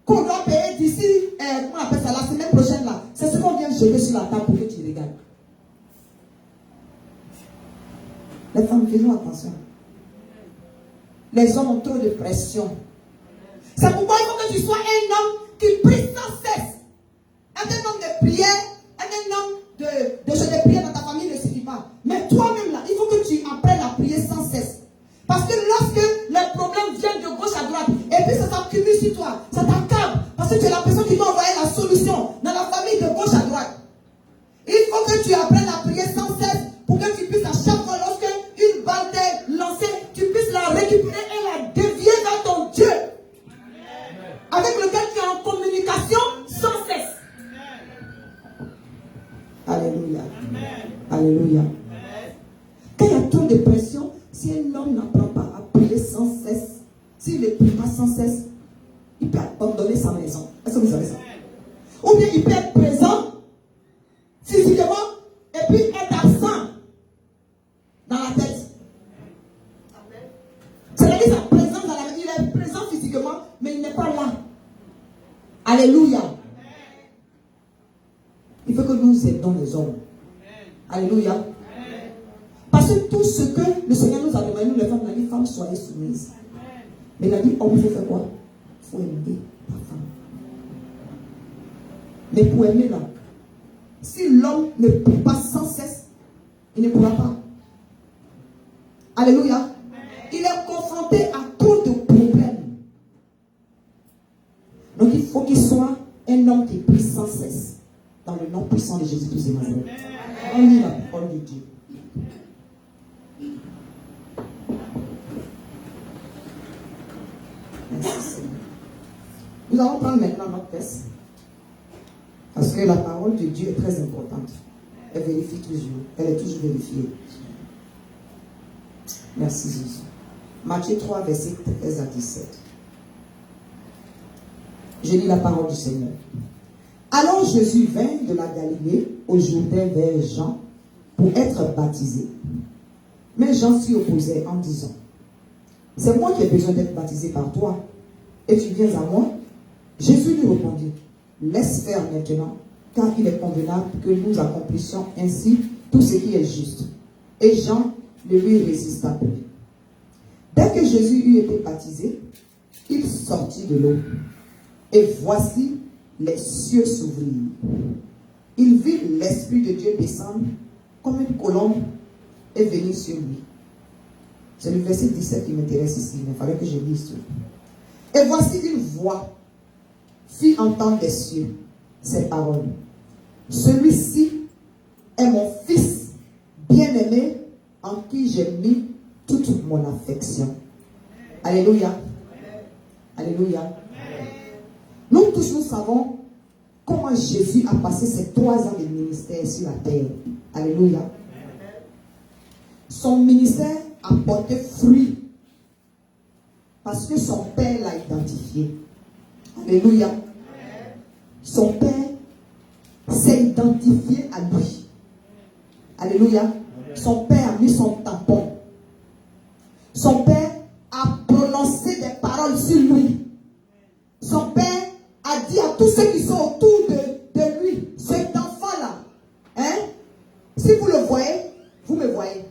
qu'on doit payer d'ici, comment on appelle ça, la semaine prochaine là. C'est ce qu'on vient jeter sur la table pour que tu regardes. Les femmes, faisons attention. Les hommes ont trop de pression. C'est pourquoi il faut que tu sois un homme qui prie sans cesse. Un homme de prière, un homme de prière dans ta famille ne suffit pas. Mais toi-même là, il faut que tu apprennes à prier sans cesse. Parce que lorsque les problèmes viennent de gauche à droite, et puis ça s'accumule sur toi, ça t'accable. Parce que tu es la personne Alléluia. Quand il y a trop de pression, si un homme n'apprend pas à prier sans cesse, s'il ne prie pas sans cesse, il peut abandonner sa maison. Est-ce que vous savez ça? Ou bien il peut être présent physiquement et puis être absent dans la tête. C'est-à-dire sa présence dans la tête. Il est présent physiquement, mais il n'est pas là. Alléluia. Il faut que nous aidons les hommes. Alléluia. Parce que tout ce que le Seigneur nous a demandé, nous les femmes, il a dit, femmes, soyez soumises. Mais il a dit, homme, il faut faire quoi? Il faut aimer la femme. Mais pour aimer là, si l'homme ne prie pas sans cesse, il ne pourra pas. Alléluia. Il est confronté à trop de problèmes. Donc il faut qu'il soit un homme qui prie sans cesse. Dans le nom puissant de Jésus-Christ de Nazareth. On lit la parole de Dieu. Merci Seigneur. Nous allons prendre maintenant notre texte. Parce que la parole de Dieu est très importante. Elle vérifie toujours. Elle est toujours vérifiée. Merci Jésus. Matthieu 3, verset 13 à 17. Je lis la parole du Seigneur. Alors Jésus vint de la Galilée au Jourdain vers Jean pour être baptisé. Mais Jean s'y opposait en disant, c'est moi qui ai besoin d'être baptisé par toi, et tu viens à moi? Jésus lui répondit, laisse faire maintenant, car il est convenable que nous accomplissions ainsi tout ce qui est juste. Et Jean ne lui résista plus. Dès que Jésus eut été baptisé, il sortit de l'eau. Et voici, les cieux s'ouvrirent. Il vit l'Esprit de Dieu descendre comme une colombe et venir sur lui. C'est le verset 17 qui m'intéresse ici, mais il fallait que je lise tout. Et voici une voix fit entendre des cieux ces paroles. Celui-ci est mon Fils bien-aimé en qui j'ai mis toute mon affection. Alléluia. Alléluia. Nous tous, nous savons comment Jésus a passé ses 3 ans de ministère sur la terre. Alléluia. Son ministère a porté fruit parce que son Père l'a identifié. Alléluia. Son Père s'est identifié à lui. Alléluia. Son Père a mis son tampon. Son Père a prononcé des paroles sur lui. Son Père a dit à tous ceux qui sont autour de lui, cet enfant-là, hein, si vous le voyez, vous me voyez.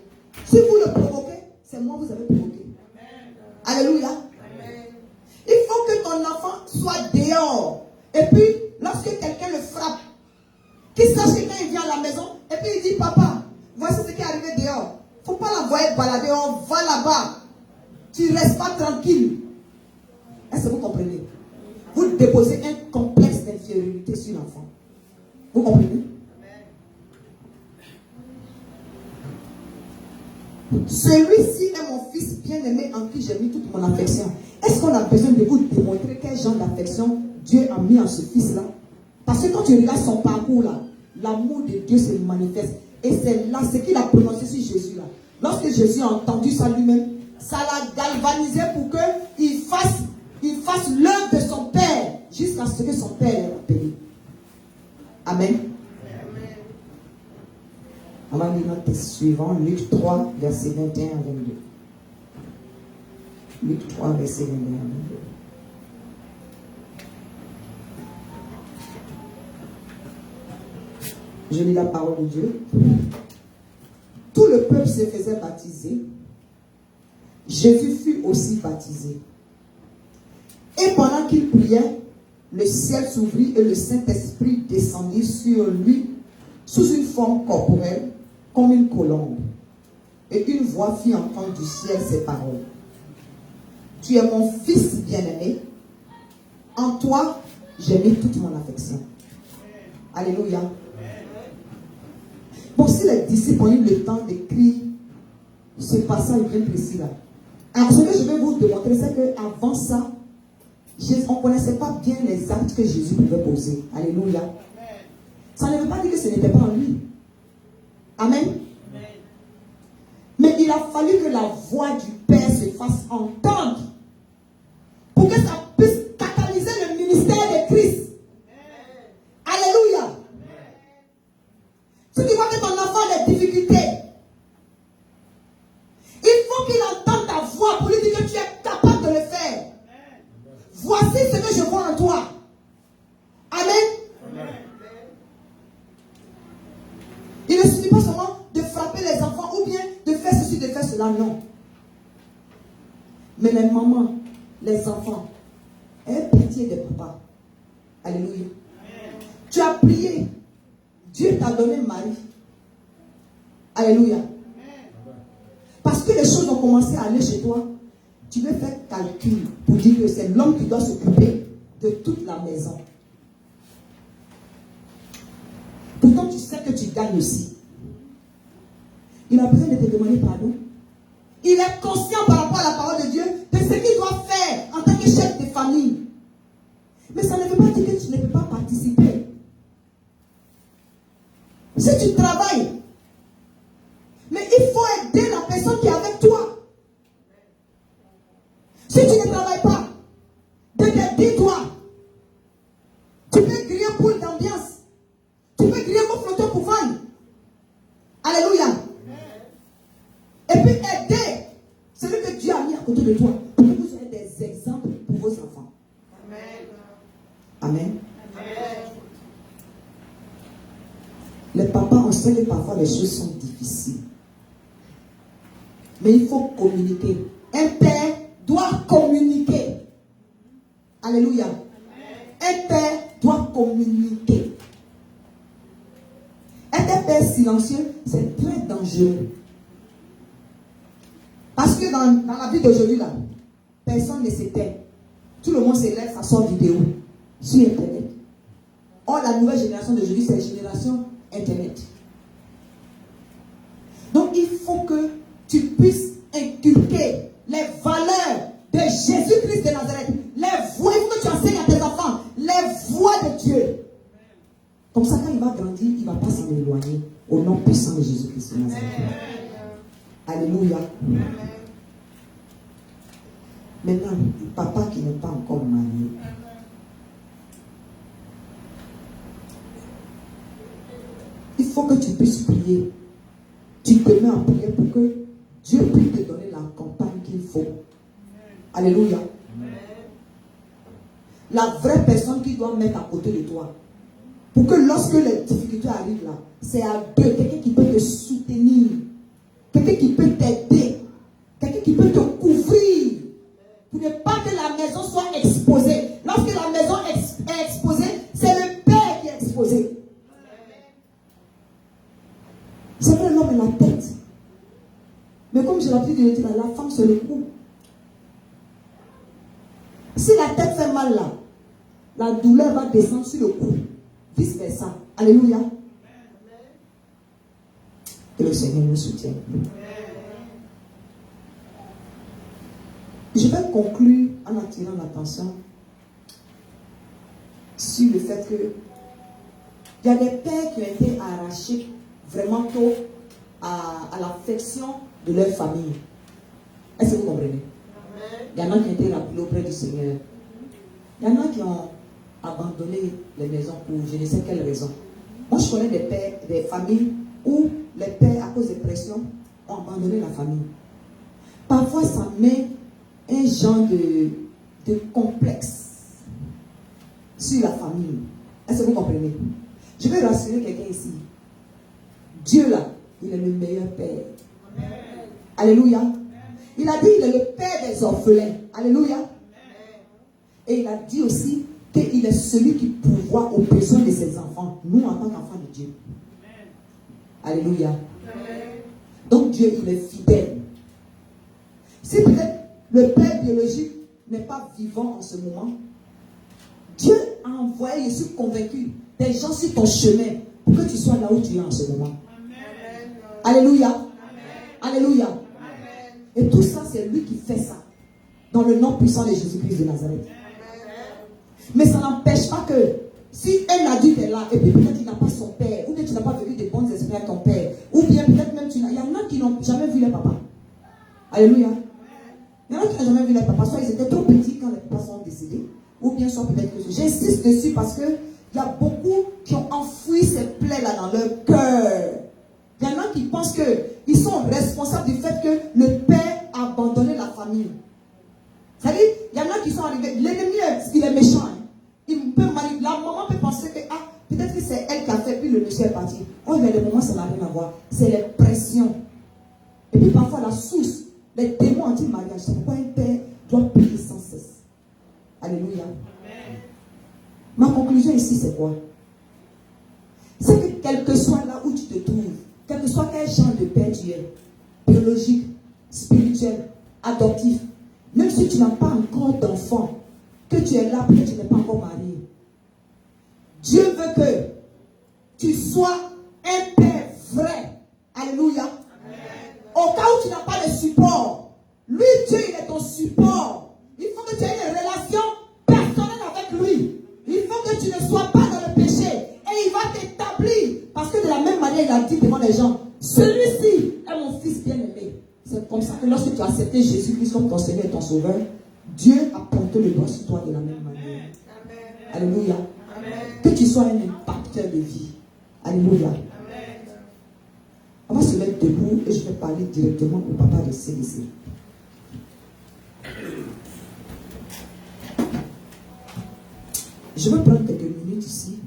Si vous le provoquez, c'est moi vous avez provoqué. Alléluia. Il faut que ton enfant soit dehors. Et puis, lorsque quelqu'un le frappe, qu'il sache que quand il vient à la maison, et puis il dit, papa, voici ce qui est arrivé dehors. Il ne faut pas l'envoyer balader, on va là-bas. Tu ne restes pas tranquille. Est-ce que vous comprenez? Vous déposez un complexe d'infériorité sur l'enfant. Vous comprenez? Celui-ci est mon Fils bien-aimé en qui j'ai mis toute mon affection. Est-ce qu'on a besoin de vous démontrer quel genre d'affection Dieu a mis en ce Fils-là? Parce que quand tu regardes son parcours là, l'amour de Dieu se manifeste. Et c'est là ce qu'il a prononcé sur Jésus là. Lorsque Jésus a entendu ça lui-même, ça l'a galvanisé pour qu'il fasse l'œuvre de son Père jusqu'à ce que son Père l'ait appelé. Amen. On va lire notre texte suivant, Luc 3, verset 21 à 22. Luc 3, verset 21 à 22. Je lis la parole de Dieu. Tout le peuple se faisait baptiser. Jésus fut aussi baptisé. Et pendant qu'il priait, le ciel s'ouvrit et le Saint-Esprit descendit sur lui sous une forme corporelle, comme une colombe. Et une voix fit entendre du ciel ces paroles. Tu es mon Fils bien-aimé. En toi, j'ai mis toute mon affection. Alléluia. Bon, si les disciples ont eu le temps d'écrire ce passage bien précis là. Alors, ce que je vais vous démontrer, c'est qu'avant ça, on ne connaissait pas bien les actes que Jésus pouvait poser. Alléluia. Ça ne veut pas dire que ce n'était pas en lui. Amen. Mais il a fallu que la voix du Père se fasse entendre pour que ça puisse catalyser le ministère de Christ. Alléluia. Si tu vois que ton enfant a des difficultés, il faut qu'il entende ta voix pour lui dire que tu es capable de le faire. Voici ce que je vois en toi. Amen. Il ne suffit pas seulement de frapper les enfants ou bien de faire ceci, de faire cela, non. Mais les mamans, les enfants, aie pitié des papas. Alléluia. Tu as prié. Dieu t'a donné Marie. Alléluia. Parce que les choses ont commencé à aller chez toi, tu veux faire calcul pour dire que c'est l'homme qui doit s'occuper de toute la maison. Pourtant, tu sais que tu gagnes aussi. Il a besoin de te demander pardon. Il est conscient par rapport à la parole de Dieu de ce qu'il doit faire en tant que chef de famille. Mais ça ne veut pas dire que tu ne peux pas participer. Si tu travailles, mais il faut aider la personne qui est avec toi. Si tu ne travailles pas, de t'aider toi. Tu peux griller poule d'ambiance. Tu peux griller mon flotteur pour vendre. Alléluia. Et puis aider celui que Dieu a mis à côté de toi. Pour que vous soyez des exemples pour vos enfants. Amen. Les papas, on sait que parfois les choses sont difficiles. Mais il faut communiquer. Un père doit communiquer. Alléluia. Un père doit communiquer. Être un père silencieux, c'est très dangereux. Parce que dans la vie d'aujourd'hui, là, personne ne s'éteint. Tout le monde s'élève, ça sort vidéo sur Internet. Or, la nouvelle génération d'aujourd'hui, c'est la génération Internet. Donc, il faut que tu puisses inculquer les valeurs de Jésus-Christ de Nazareth. Les voies, il faut que tu enseignes à tes enfants les voies de Dieu. Comme ça, quand il va grandir, il ne va pas s'en éloigner. Au nom puissant de Jésus-Christ de Nazareth. Alléluia. Maintenant, le papa qui n'est pas encore marié. Il faut que tu puisses prier. Tu te mets en prière pour que Dieu puisse te donner la compagne qu'il faut. Alléluia. La vraie personne qui doit mettre à côté de toi. Pour que lorsque les difficultés arrivent là, c'est à deux. Quelqu'un qui peut te soutenir. Quelqu'un qui peut t'aider. Quelqu'un qui peut te couvrir. Pour ne pas que la maison soit exposée. Lorsque la maison est exposée, c'est le père qui est exposé. C'est vrai, l'homme est la tête. Mais comme j'ai l'habitude de le dire, la femme c'est le cou. Si la tête fait mal là, la douleur va descendre sur le cou. Vice versa. Alléluia. Que le Seigneur nous soutienne. Je vais conclure en attirant l'attention sur le fait que il y a des pères qui ont été arrachés vraiment tôt à l'affection de leur famille. Est-ce que vous comprenez? Il y en a qui ont été rappelés auprès du Seigneur. Il y en a qui ont abandonné les maisons pour je ne sais quelle raison. Moi, je connais des pères, des familles où les pères, à cause des pressions, ont abandonné la famille. Parfois, ça met un genre de complexe sur la famille. Est-ce que vous comprenez? Je vais rassurer quelqu'un ici. Dieu là, il est le meilleur père. Amen. Alléluia. Il a dit il est le père des orphelins. Alléluia. Amen. Et il a dit aussi qu'il est celui qui pourvoit aux besoins de ses enfants. Nous, en tant qu'enfants de Dieu. Amen. Alléluia. Amen. Donc Dieu, il est fidèle. Si peut-être le père biologique n'est pas vivant en ce moment, Dieu a envoyé, je suis convaincu, des gens sur ton chemin pour que tu sois là où tu es en ce moment. Amen. Alléluia. Amen. Alléluia. Amen. Et tout ça, c'est lui qui fait ça. Dans le nom puissant de Jésus-Christ de Nazareth. Amen. Mais ça n'empêche pas que si un adulte est là, et puis peut-être qu'il n'a pas son père, ou bien tu n'as pas vécu des bonnes expériences avec ton père, ou bien Alléluia. Il y en a qui n'ont jamais vu les papas, soit ils étaient trop petits quand les papas sont décédés, ou bien soit peut-être que j'insiste dessus parce que il y a beaucoup qui ont enfoui ces plaies-là dans leur cœur. Il y en a qui pensent qu'ils sont responsables du fait que le père a abandonné la famille. C'est-à-dire, il y en a qui sont arrivés, l'ennemi, il est méchant. Hein. Il peut manipuler. La maman peut penser que, peut-être que c'est elle qui a fait, puis le monsieur est parti. Oh, mais le moment, ça n'a rien à voir. C'est les pressions. Et puis parfois, la source, les démons anti-mariage, c'est pourquoi un père doit prier sans cesse. Alléluia. Amen. Ma conclusion ici, c'est quoi? C'est que quel que soit là où tu te trouves, quel que soit quel genre de père tu es, biologique, spirituel, adoptif, même si tu n'as pas encore d'enfant, que tu es là, peut-être que tu n'es pas encore marié. Dieu veut que tu sois un père vrai. Alléluia. Amen. Au cas où tu n'as pas de support, lui, Dieu, il est ton support. Il faut que tu aies une relation personnelle avec lui. Il faut que tu ne sois pas dans le péché. Et il va t'établir. Parce que de la même manière, il a dit devant les gens, celui-ci est mon fils bien-aimé. C'est comme ça que lorsque tu as accepté Jésus-Christ comme ton Seigneur et ton Sauveur, Dieu a porté le doigt sur toi de la même manière. Amen. Alléluia. Amen. Que tu sois un impacteur de vie. Alléluia. Amen. On va se mettre debout et je vais parler directement au papa de CDC. Je vais prendre quelques minutes ici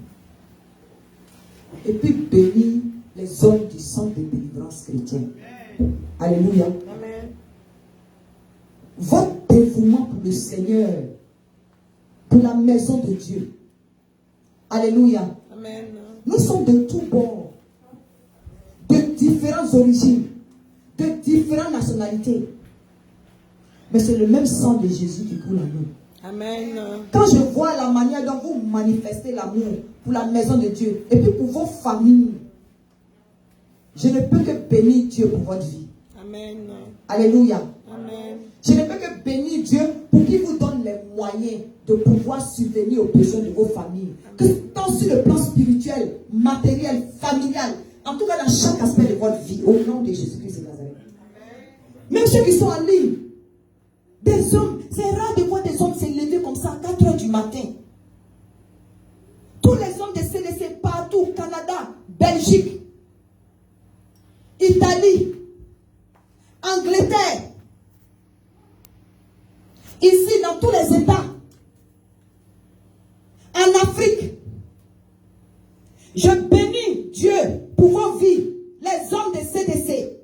et puis bénir les hommes du centre de délivrance chrétienne. Alléluia. Amen. Votre dévouement pour le Seigneur, pour la maison de Dieu. Alléluia. Amen. Nous sommes de tous bords, de différentes origines, de différentes nationalités. Mais c'est le même sang de Jésus qui coule en nous. Amen. Quand je vois la manière dont vous manifestez l'amour pour la maison de Dieu et puis pour vos familles, je ne peux que bénir Dieu pour votre vie. Amen. Alléluia. Amen. Je ne peux que bénir Dieu pour qu'il vous donne les moyens de pouvoir subvenir aux besoins de vos familles. Amen. Que tant sur le plan spirituel, matériel, familial, en tout cas dans chaque aspect de votre vie, au nom de Jésus-Christ de Nazareth. Même ceux qui sont en ligne, des hommes, c'est rare de voir des hommes se lever comme ça à 4 h du matin. Tous les hommes de CDC partout, Canada, Belgique, Italie, Angleterre, ici dans tous les États, en Afrique, je bénis Dieu pour vos vies, les hommes de CDC.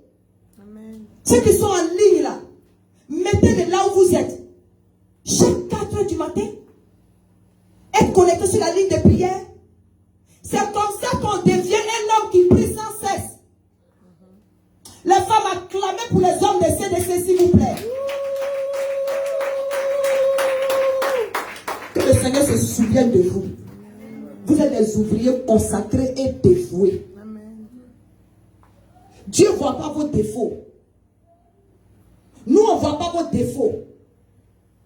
Amen. Ceux qui sont en ligne là, mettez-les là où vous êtes. Chaque 4 h du matin, être connecté sur la ligne de prière. C'est comme ça qu'on devient un homme qui prie sans cesse. Les femmes acclamez pour les hommes de CDC, s'il vous plaît. Que le Seigneur se souvienne de vous. Vous êtes des ouvriers consacrés et dévoués. Dieu ne voit pas vos défauts. Nous, on ne voit pas vos défauts.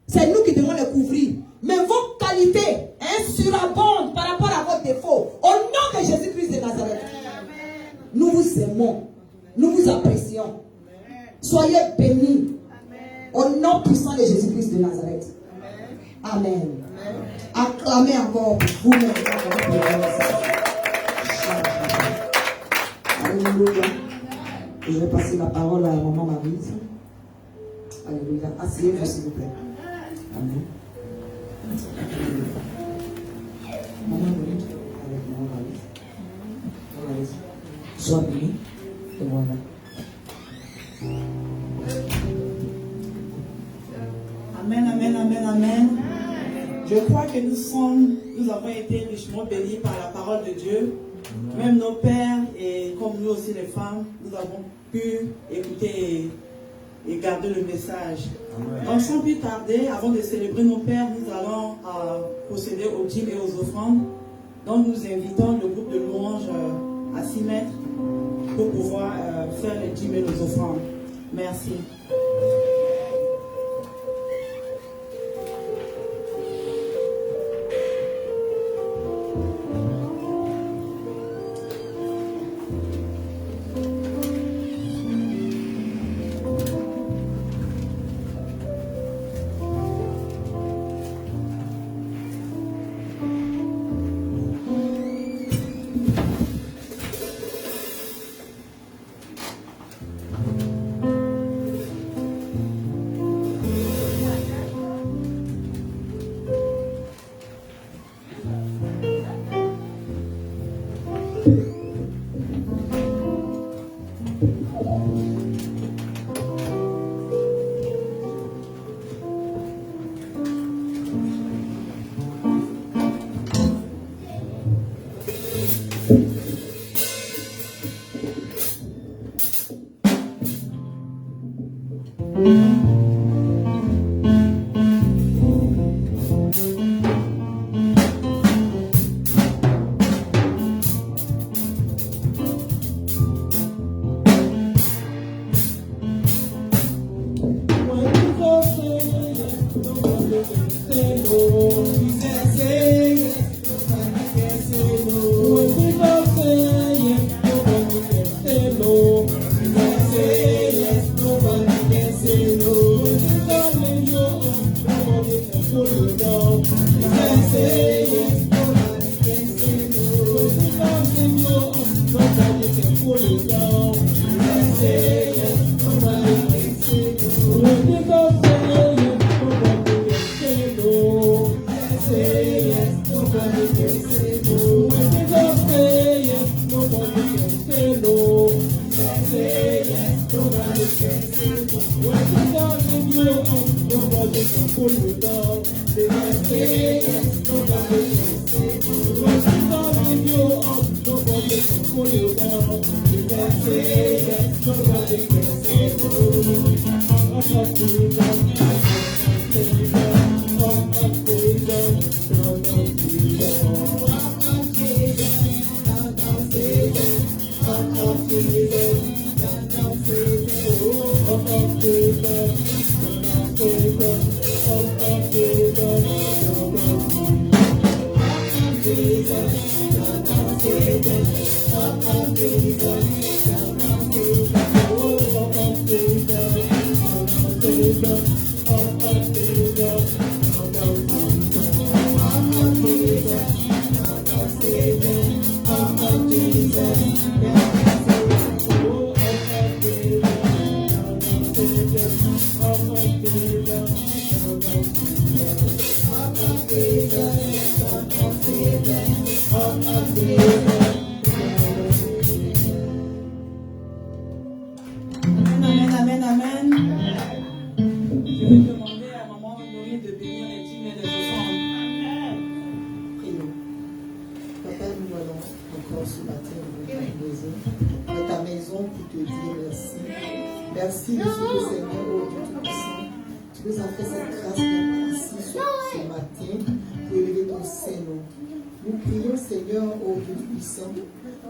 C'est nous qui devons les couvrir. Mais vos qualités surabondent par rapport à vos défauts. Au nom de Jésus-Christ de Nazareth. Nous vous aimons. Nous vous apprécions. Soyez bénis. Au nom puissant de Jésus-Christ de Nazareth. Amen. Acclamez encore pour vous-même. Alléluia. Je vais passer la parole à maman Maryse. Alléluia. Asseyez-vous s'il vous plaît. Amen. Maman Maryse. Avec maman Maryse. Sois bénie. Et voilà. Amen, amen, amen, amen. Je crois que nous avons été richement bénis par la parole de Dieu. Même nos pères et comme nous aussi les femmes, nous avons pu écouter et garder le message. Donc sans plus tarder, avant de célébrer nos pères, nous allons procéder aux dîmes et aux offrandes. Donc nous invitons le groupe de louanges à s'y mettre pour pouvoir faire les dîmes et les offrandes. Merci.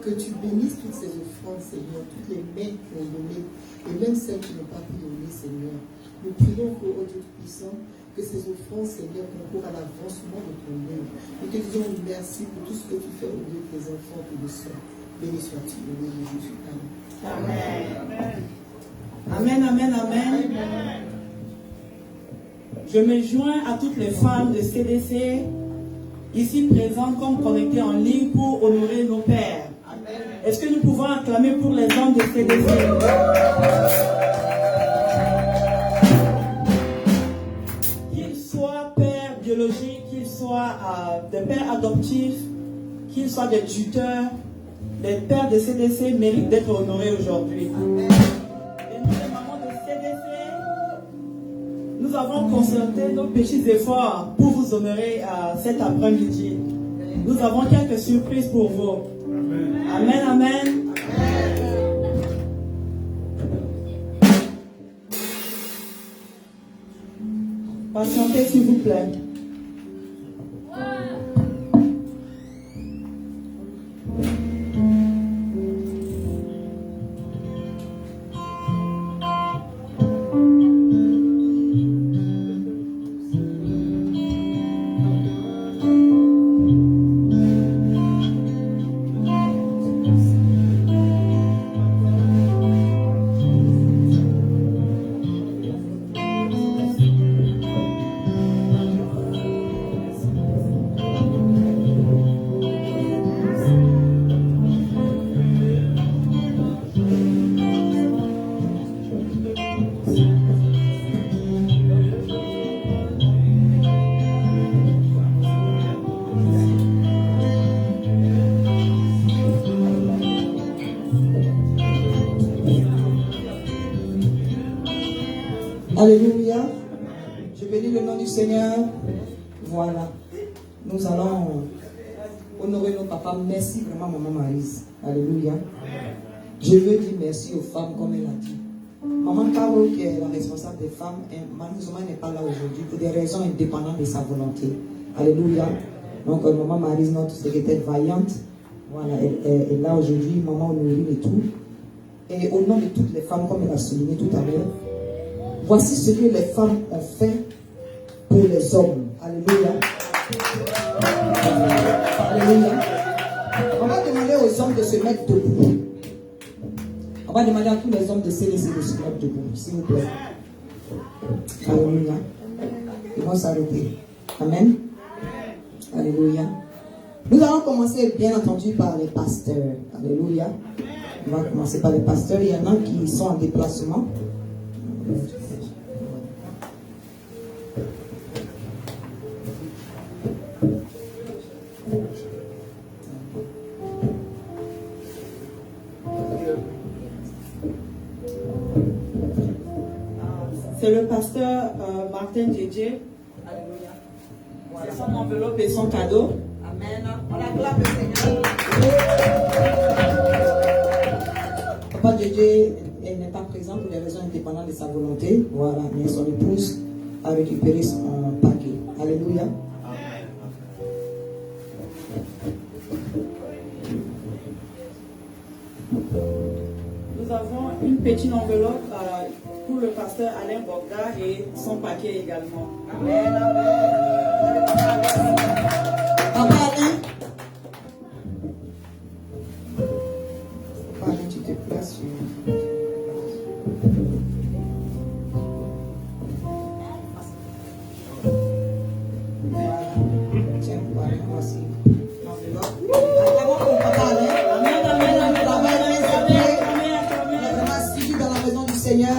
Que tu bénisses toutes ces offrandes, Seigneur, toutes les mains qui ont donné, et même celles qui n'ont pas pu donner, Seigneur. Nous prions pour Dieu Tout-Puissant, que ces offrandes, Seigneur, concourent à l'avancement de ton œuvre. Nous te disons merci pour tout ce que tu fais au lieu de tes enfants que nous sommes. Béni sois-tu au nom de Jésus. Amen. Amen, amen, amen. Je me joins à toutes les femmes de CDC, ici présentes comme connectées en ligne pour honorer nos pères. Est-ce que nous pouvons acclamer pour les hommes de CDC? Qu'ils soient pères biologiques, qu'ils soient des pères adoptifs, qu'ils soient des tuteurs, les pères de CDC méritent d'être honorés aujourd'hui. Et nous, les mamans de CDC, nous avons concerté nos petits efforts pour vous honorer cet après-midi. Nous avons quelques surprises pour vous. Amen, amen. Patientez, s'il vous plaît. Alléluia. Je bénis le nom du Seigneur. Voilà. Nous allons honorer nos papas. Merci vraiment, maman Maryse. Alléluia. Je veux dire merci aux femmes comme elle a dit. Maman Caro, qui est la responsable des femmes, malheureusement n'est pas là aujourd'hui pour des raisons indépendantes de sa volonté. Alléluia. Donc, maman Maryse, notre secrétaire vaillante, voilà, elle est là aujourd'hui, maman Honorine et tout. Et au nom de toutes les femmes, comme elle a souligné tout à l'heure, voici ce que les femmes ont fait pour les hommes. Alléluia. Alléluia. On va demander aux hommes de se mettre debout. On va demander à tous les hommes de se laisser de se mettre debout, s'il vous plaît. Alléluia. Ils vont s'arrêter. Amen. Alléluia. Nous allons commencer bien entendu par les pasteurs. Alléluia. On va commencer par les pasteurs. Il y en a qui sont en déplacement. C'est le pasteur Martin Djedje. Alléluia. Voilà. C'est son enveloppe et son cadeau. Amen. On acclame le Seigneur. Papa Djedje, elle n'est pas présente pour des raisons indépendantes de sa volonté. Voilà, mais son épouse a récupéré son paquet. Alléluia. Nous avons une petite enveloppe pour le pasteur Alain Bogda et son paquet également. Amen, amen. Papa Alain. Papa Alain, tu te places sur... Voilà. Tiens, voilà, voici l'enveloppe. Acclamons pour Papa Alain. Amen, amen, amen. Seigneur,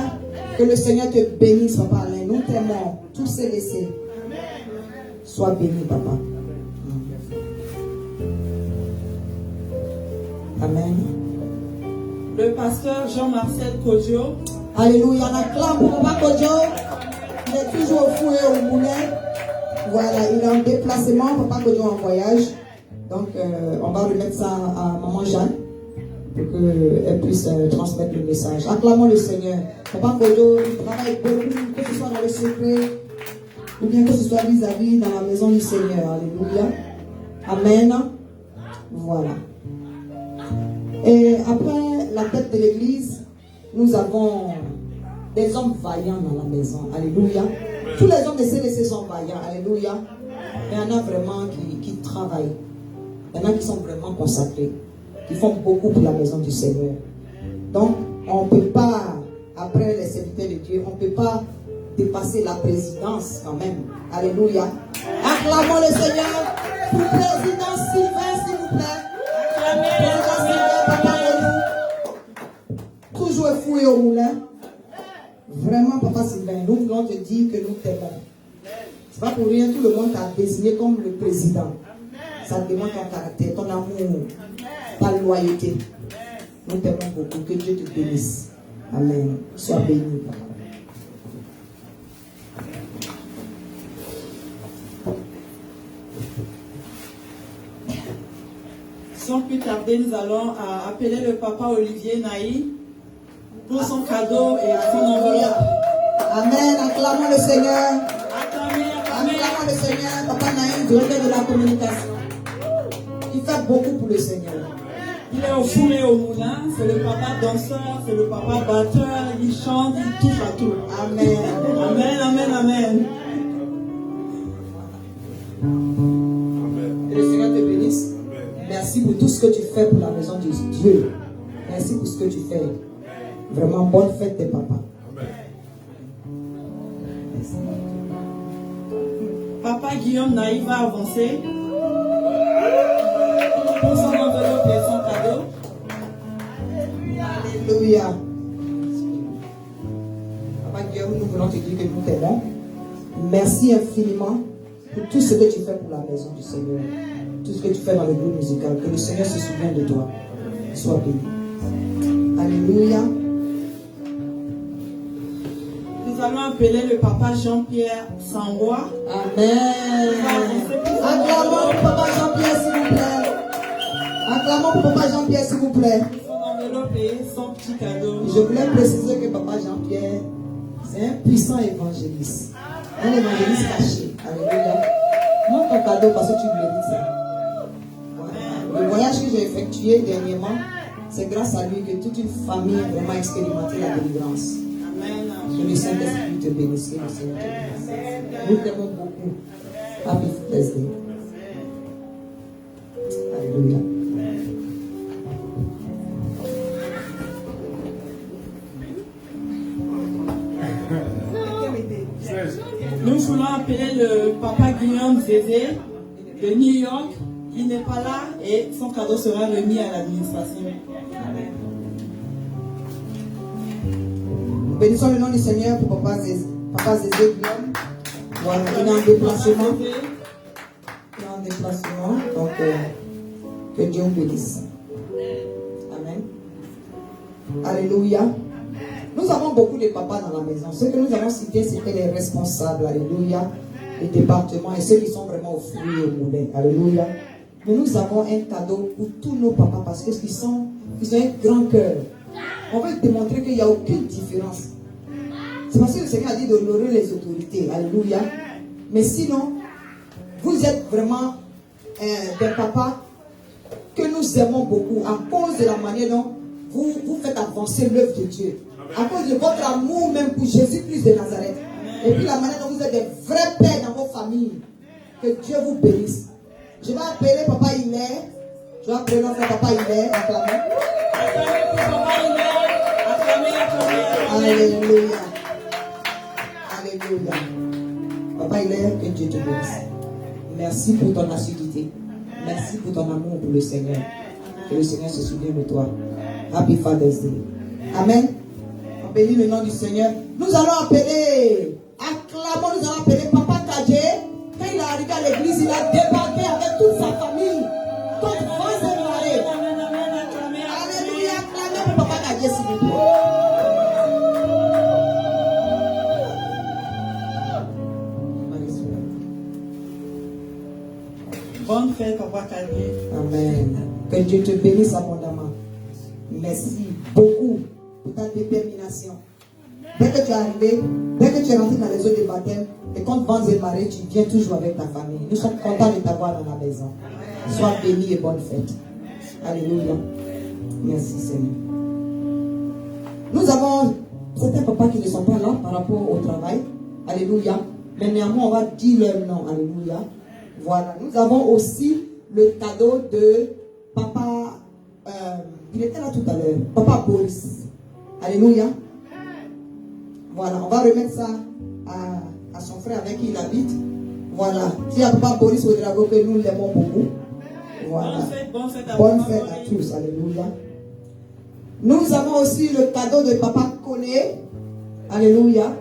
que le Seigneur te bénisse, Papa Alain. Nous t'aimons, tous ces laissés. Sois béni, Papa. Amen. Le pasteur Jean-Marcel Kodjo. Alléluia. On acclame pour Papa Kodjo. Il est toujours au fouet au moulin. Voilà, il est en déplacement. Papa Kodjo en voyage. Donc, on va remettre ça à Maman Jeanne, pour qu'elle puisse transmettre le message. Acclamons le Seigneur. Papa Kodjo, il travaille beaucoup, que ce soit dans le secret, ou bien que ce soit vis-à-vis dans la maison du Seigneur. Alléluia. Amen. Voilà. Et après la tête de l'église, nous avons des hommes vaillants dans la maison. Alléluia. Tous les hommes de CLC sont vaillants. Alléluia. Il y en a vraiment qui travaillent. Il y en a qui sont vraiment consacrés, qui font beaucoup pour la maison du Seigneur. Donc, on ne peut pas, après les serviteurs de Dieu, on ne peut pas dépasser la présidence quand même. Alléluia. Acclamons le Seigneur pour le président Sylvain, s'il vous plaît. Président Sylvain, Papa Kodjo. Toujours fouillé au moulin. Vraiment, Papa Sylvain, nous voulons te dire que nous t'aimons. Ce n'est pas pour rien, tout le monde t'a désigné comme le président. Ça demande ton caractère, ton amour, ta loyauté. Nous t'aimons beaucoup. Que Dieu te bénisse. Amen. Sois béni. Sans plus tarder, nous allons appeler le papa Olivier Naï pour son cadeau et son enveloppe. Amen. Acclamons le Seigneur. Acclamons le Seigneur. Papa Naïm, directeur de la communication. Il fait beaucoup pour le Seigneur. Il est au four et au moulin. C'est le papa danseur, c'est le papa batteur. Il chante, il touche à tout. Amen. Amen, amen, amen. Que le Seigneur te bénisse. Merci pour tout ce que tu fais pour la maison de Dieu. Merci pour ce que tu fais. Vraiment, bonne fête des papas. Papa Guillaume Naïf va avancer pour son enveloppe et son cadeau. Alléluia. Papa Guillaume, nous voulons te dire que nous t'aimons. Merci infiniment pour tout ce que tu fais pour la maison du Seigneur. Tout ce que tu fais dans le groupe musical. Que le Seigneur se souvienne de toi. Sois béni. Alléluia. Nous allons appeler le papa Jean-Pierre Sanroy. Amen. Acclamons pour papa Jean-Pierre, s'il vous plaît. Acclamons pour papa Jean-Pierre, s'il vous plaît. Son enveloppe et son petit cadeau. Je voulais préciser que papa Jean-Pierre, c'est un puissant évangéliste. Un évangéliste caché. Alléluia. Montre ton cadeau parce que tu mérites ça. Voilà. Le voyage que j'ai effectué dernièrement, c'est grâce à lui que toute une famille a vraiment expérimenté la délivrance. Amen. Que le Saint-Esprit te bénisse. Que le Seigneur te bénisse. Nous t'aimons beaucoup. Happy Father's Day. Alléluia. Nous voulons appeler le papa Guillaume Zézé de New York. Il n'est pas là et son cadeau sera remis à l'administration. Nous bénissons le nom du Seigneur pour papa Zézé Guillaume. Voilà, il est en déplacement. Il est en déplacement. Donc, que Dieu vous bénisse. Amen. Alléluia. Nous avons beaucoup de papas dans la maison. Ceux que nous avons cités, c'était les responsables. Alléluia. Les départements et ceux qui sont vraiment au fruit et au moulin. Alléluia. Mais nous avons un cadeau pour tous nos papas parce qu'ils ont un grand cœur. On veut démontrer qu'il n'y a aucune différence. C'est parce que le Seigneur a dit d'honorer les autorités. Alléluia. Mais sinon, vous êtes vraiment des papas que nous aimons beaucoup à cause de la manière dont vous faites avancer l'œuvre de Dieu. À cause de votre amour même pour Jésus-Christ de Nazareth. Et puis la manière dont vous êtes des vrais pères dans vos familles. Que Dieu vous bénisse. Je vais appeler Papa Hilaire. Je vais appeler notre Papa Hilaire. Acclamez. Alléluia. Alléluia. Papa Hilaire, que Dieu te bénisse. Merci pour ton assiduité. Merci pour ton amour pour le Seigneur. Que le Seigneur se souvienne de toi. Happy Father's Day. Amen. On bénit le nom du Seigneur. Nous allons appeler, acclamons, nous allons appeler Papa Kadje. Quand il est arrivé à l'église, il a débarqué avec toute sa famille. Toute France et marée. Alléluia. Acclamez pour Papa Kadje, s'il vous plaît. Bonne fête, Papa Kadje. Amen. Que Dieu te bénisse abondamment. Merci beaucoup pour ta détermination. Dès que tu es arrivé, dès que tu es rentré dans les eaux de baptême, et quand vents et marées, tu viens toujours avec ta famille. Nous sommes contents de t'avoir dans la maison. Sois béni et bonne fête. Alléluia. Merci Seigneur. Nous avons certains papas qui ne sont pas là par rapport au travail. Alléluia. Mais néanmoins, on va dire leur nom. Alléluia. Voilà. Nous avons aussi le cadeau de Papa. Il était là tout à l'heure. Papa Boris. Alléluia. Voilà. On va remettre ça à son frère avec qui il habite. Voilà. Si à Papa Boris au drapeau que nous l'aimons beaucoup. Voilà. Bonne fête à tous. Alléluia. Nous avons aussi le cadeau de Papa Koné. Alléluia.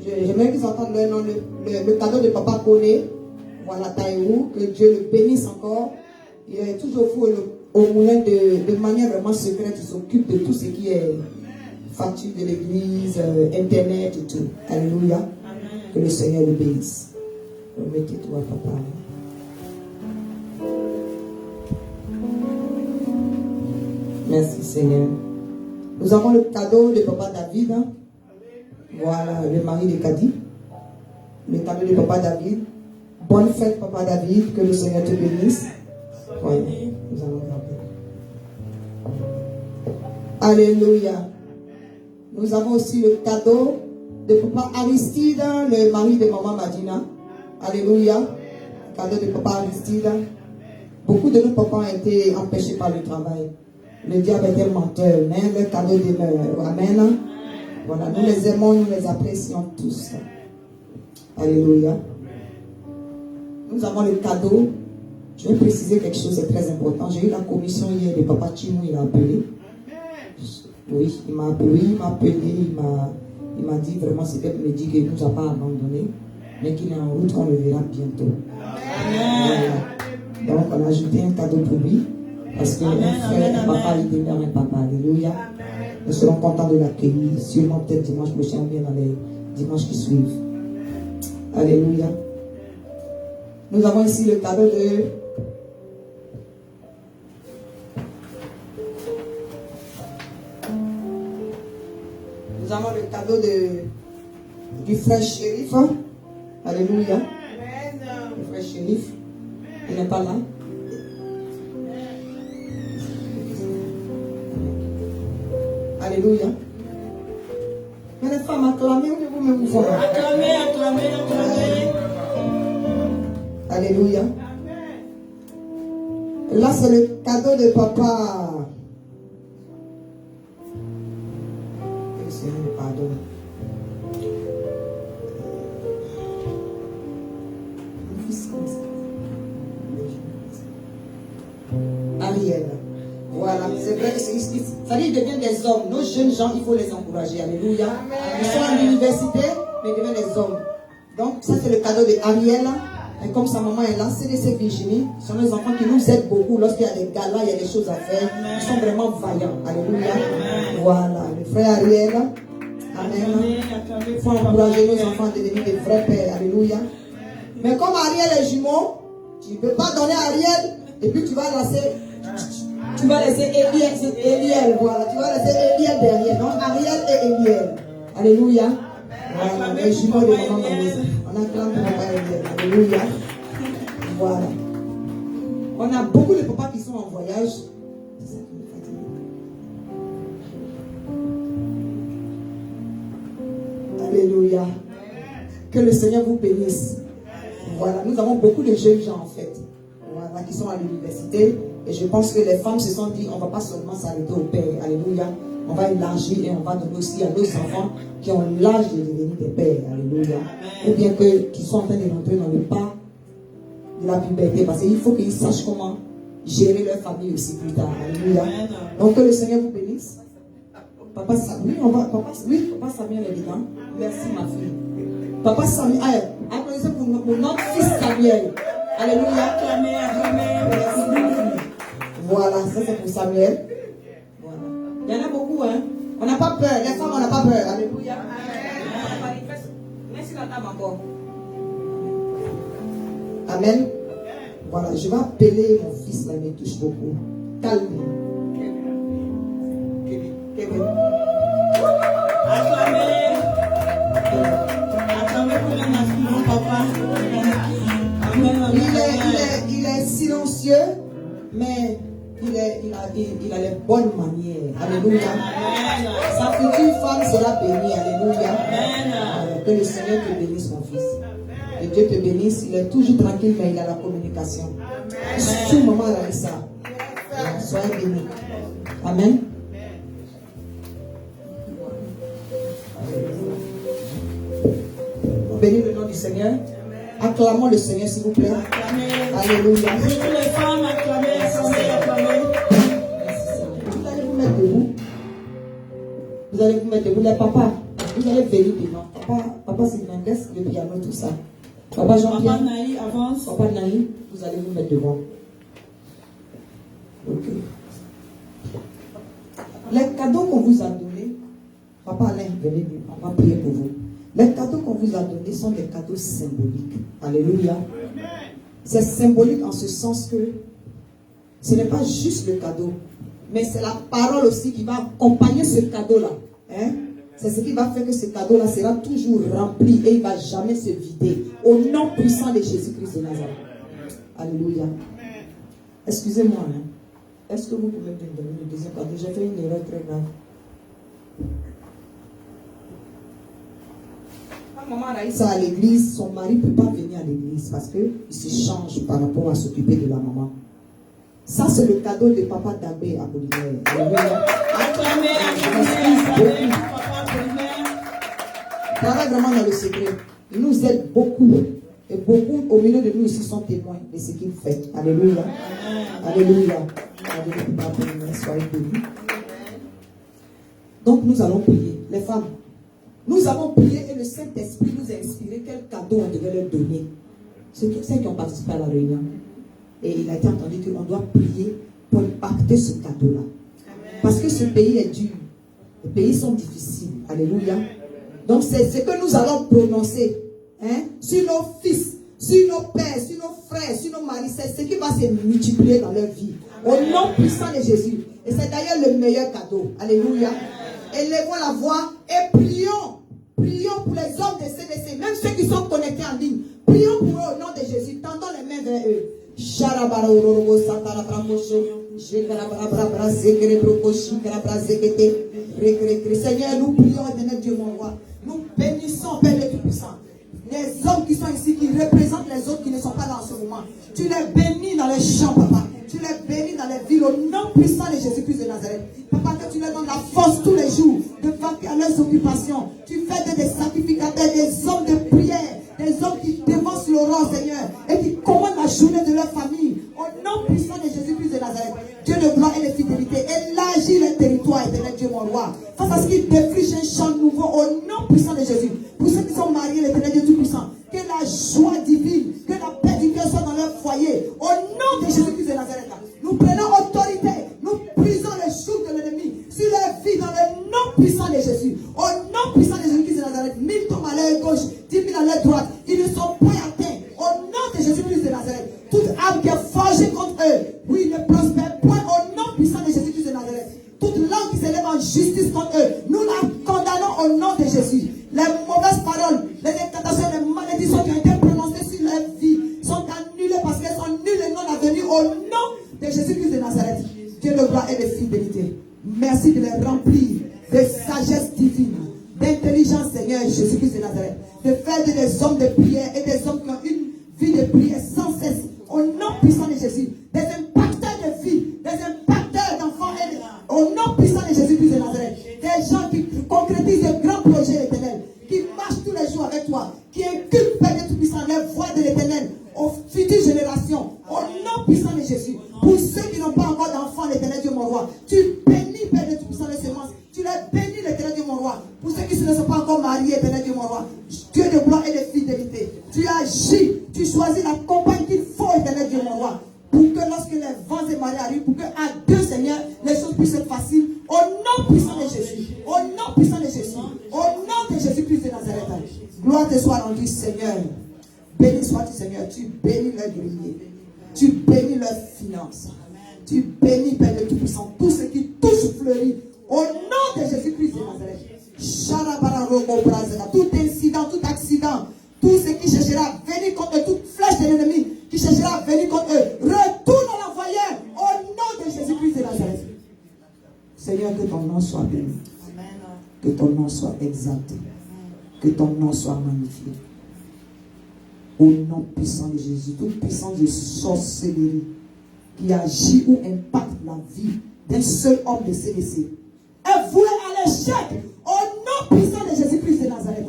J'aimerais qu'ils entendent le nom. Le cadeau de Papa Koné. Voilà, Taïrou. Que Dieu le bénisse encore. Il est toujours fou au moulin de manière vraiment secrète. Il s'occupe de tout ce qui est facture de l'église, internet et tout. Alléluia. Amen. Que le Seigneur le bénisse. Remettez-toi, papa. Merci Seigneur. Nous avons le cadeau de Papa David. Voilà, le mari de Kadi. Le cadeau de Papa David. Bonne fête, Papa David. Que le Seigneur te bénisse. Voilà, nous allons garder. Alléluia. Nous avons aussi le cadeau de Papa Aristide, le mari de Maman Madina. Alléluia. Le cadeau de Papa Aristide. Beaucoup de nos papas ont été empêchés par le travail. Le diable est un menteur, mais le cadeau demeure. Amen. Voilà, nous les aimons, nous les apprécions tous. Alléluia. Nous avons le cadeau. Je vais préciser quelque chose, c'est très important. J'ai eu la commission hier de Papa Chimou, il a appelé. Oui, il m'a appelé, il m'a dit vraiment, c'était pour me dire qu'il ne nous a pas abandonnés, mais qu'il est en route, qu'on le verra bientôt. Voilà. Donc on a ajouté un cadeau pour lui, parce qu'un frère, un papa, il demeure un papa. Alléluia. Nous serons contents de l'accueillir, sûrement peut-être dimanche prochain, bien dimanche qui suivent. Alléluia. Nous avons ici le cadeau de nous avons le cadeau du frère Shérif. Alléluia. Le frère Shérif. Il n'est pas là. Alléluia. Mais les femmes, acclamez ou vous-même vous Acclamez, acclamez, acclamez. Alléluia. Là, c'est le cadeau de papa. Que le Seigneur me pardonne. Ariel. Voilà, c'est vrai que ça dit, ils deviennent des hommes. Nos jeunes gens, il faut les encourager. Alléluia. Ils sont à l'université, mais ils deviennent des hommes. Donc, ça, c'est le cadeau de Ariel. Et comme sa maman est là, CDC Virginie, ce sont les enfants qui nous aident beaucoup. Lorsqu'il y a des galas, il y a des choses à faire. Ils sont vraiment vaillants. Alléluia. Voilà, le frère Ariel. Amen. Il faut encourager nos enfants à devenir des vrais pères. Alléluia. Mais comme Ariel est jumeau, tu ne peux pas donner à Ariel et puis tu vas laisser Eliel. Voilà, tu vas laisser Eliel derrière. Donc Ariel et Eliel. Alléluia. Voilà, les jumeaux de maman Mamoise. On acclame pour papa Eliel. Alléluia. Voilà. On a beaucoup de papas qui sont en voyage. C'est ça qui me fatigue. Alléluia. Que le Seigneur vous bénisse. Voilà, nous avons beaucoup de jeunes gens en fait. Voilà, qui sont à l'université. Et je pense que les femmes se sont dit, on ne va pas seulement s'arrêter au père. Alléluia. On va élargir et on va donner aussi à nos enfants qui ont l'âge de devenir des pères. Alléluia. Ou bien qu'ils sont en train de rentrer dans le pas de la puberté. Parce qu'il faut qu'ils sachent comment gérer leur famille aussi plus tard. Alléluia. Donc que le Seigneur vous bénisse. Papa Samuel, Papa Samuel est dedans. Merci ma fille. Papa Samuel, applaudissez pour notre fils Samuel. Alléluia. Voilà, ça c'est pour Samuel. Voilà. Il y en a beaucoup, hein. On n'a pas peur. Les femmes, on n'a pas peur. Alléluia. Merci la table encore. Amen. Voilà, je vais appeler mon fils là, il me touche beaucoup. Calme. Kevin. Acclamez. Acclamez pour un enfant, papa. Amen. Il est silencieux, mais il a les bonnes manières. Alléluia. Sa future femme sera bénie. Alléluia. Que le Seigneur te bénisse, mon fils. Que Dieu te bénisse. Il est toujours tranquille, mais il a la communication. Sous maman Larissa. Soyez bénis. Amen. Bénis le nom du Seigneur. Acclamons le Seigneur, s'il vous plaît. Alléluia. Toutes les femmes, acclamez, acclamez. Vous allez vous mettre debout. Vous allez vous mettre debout. Les papas, vous allez venir devant. Papa Sylvain, le piano, tout ça. Papa Jean-Pierre. Papa Naï, avance. Papa Naï, vous allez vous mettre devant. Ok. Les cadeaux qu'on vous a donnés, Papa Alain, venez, on va prier pour vous. Les cadeaux qu'on vous a donnés sont des cadeaux symboliques. Alléluia. C'est symbolique en ce sens que ce n'est pas juste le cadeau, mais c'est la parole aussi qui va accompagner ce cadeau-là. Hein? C'est ce qui va faire que ce cadeau-là sera toujours rempli et il ne va jamais se vider. Au nom puissant de Jésus-Christ de Nazareth. Alléluia. Excusez-moi. Hein? Est-ce que vous pouvez me donner le deuxième cadeau? J'ai fait une erreur très grave. Maman Raïssa à l'église, son mari ne peut pas venir à l'église parce qu'il se change par rapport à s'occuper de la maman. Ça, c'est le cadeau de papa Dabé à Apollinaire. Acclamez. Voilà vraiment dans le secret. Il nous aide beaucoup. Et beaucoup au milieu de nous ici sont témoins de ce qu'il fait. Alléluia. Alléluia. Alléluia. Soyez bénis. Donc nous allons prier. Les femmes. Nous avons prié et le Saint-Esprit nous a inspiré quel cadeau on devait leur donner. Ceux qui ont participé à la réunion. Et il a été entendu qu'on doit prier pour impacter ce cadeau-là. Parce que ce pays est dur. Les pays sont difficiles. Alléluia. Donc c'est ce que nous allons prononcer. Hein? Sur nos fils, sur nos pères, sur nos frères, sur nos maris. C'est ce qui va se multiplier dans leur vie. Au nom puissant de Jésus. Et c'est d'ailleurs le meilleur cadeau. Alléluia. Élevons la voix et prions. Prions pour les hommes de CDC, même ceux qui sont connectés en ligne. Prions pour eux au nom de Jésus. Tendons les mains vers eux. Seigneur, nous prions, éternel Dieu, mon roi. Nous bénissons, Père le Tout-Puissant. Les hommes qui sont ici, qui représentent les autres qui ne sont pas là en ce moment. Tu les bénis dans les champs, papa. Tu les bénis dans les villes au nom puissant de Jésus-Christ de Nazareth. Papa, que tu leur donnes la force tous les jours de vaquer à leurs occupations. Tu fais des sacrificateurs, des hommes de prière, des hommes qui dévancent l'aurore, Seigneur, et qui commandent la journée de leur famille. Au nom puissant de Jésus-Christ de Nazareth, Dieu de gloire et de fidélité, élargis les territoires, éternel Dieu, mon roi. Face à ce qui défriche un champ nouveau, au nom puissant de Jésus. Pour ceux qui sont mariés, l'éternel Dieu Tout-Puissant, que la joie divine, que la paix du cœur soit dans leur foyer. Au nom de Jésus-Christ de Nazareth, nous prenons autorité, nous brisons le joug de l'ennemi sur leur vie dans le nom puissant de Jésus. Au nom puissant de Jésus-Christ de Nazareth, 1000 tombent à leur gauche, 10 000 à leur droite. Ils ne sont point atteints. Au nom de Jésus-Christ de Nazareth, toute âme qui est forgée contre eux, oui, ne prospère point au nom puissant de Jésus-Christ de Nazareth. Toute langue qui s'élève en justice contre eux, nous la condamnons au nom de Jésus. Les mauvaises paroles, les incantations, les malédictions qui ont été prononcées sur leur vie sont annulées parce qu'elles sont nulles et non avenues au nom de Jésus-Christ de Nazareth. Dieu de gloire et de fidélité. Merci de les remplir de sagesse divine, d'intelligence, Seigneur Jésus-Christ de Nazareth. De faire des hommes de prière et des hommes qui ont une vie de prière sans cesse. Au nom puissant de Jésus. Des impacteurs de vie, des impacteurs d'enfants. Au nom puissant de Jésus-Christ de Nazareth. Des gens qui concrétisent de grands projets éternels. Qui marchent tous les jours avec toi. Qui inculquent, Père de Tout-Puissant, les voies de l'éternel aux futures générations. Au nom puissant de Jésus. Pour ceux qui n'ont pas encore d'enfants, l'éternel Dieu mon roi. Tu bénis, Père de Tout-Puissant, les semences. Tu les bénis, l'éternel Dieu mon roi. Pour ceux qui ne sont pas encore mariés, éternel Dieu mon roi. Dieu de gloire et de fidélité. Tu agis. Tu choisis la compagne qu'il faut, éternel Dieu mon roi. Pour que lorsque les vents et marées arrivent, pour que à deux, Seigneur, les choses puissent être faciles. Au nom puissant de Jésus. Au nom puissant de Jésus. Au nom de Jésus-Christ de Nazareth. Gloire te soit rendue, Seigneur. Béni sois-tu, Seigneur. Tu bénis leur grenier. Tu bénis leurs finances. Tu bénis, Père de Tout-Puissant, tout ce qui touche fleurit. Au nom de Jésus-Christ de Nazareth. Tout incident, tout accident, tout ce qui cherchera à venir contre eux, toute flèche de l'ennemi qui cherchera à venir contre eux, retourne à l'envoyeur au nom de Jésus-Christ de Nazareth. Seigneur, que ton nom soit béni. Que ton nom soit exalté. Que ton nom soit magnifié. Au nom puissant de Jésus, toute puissance de sorcellerie qui agit ou impacte la vie d'un seul homme de CDC est voué à l'échec au nom puissant de Jésus-Christ de Nazareth.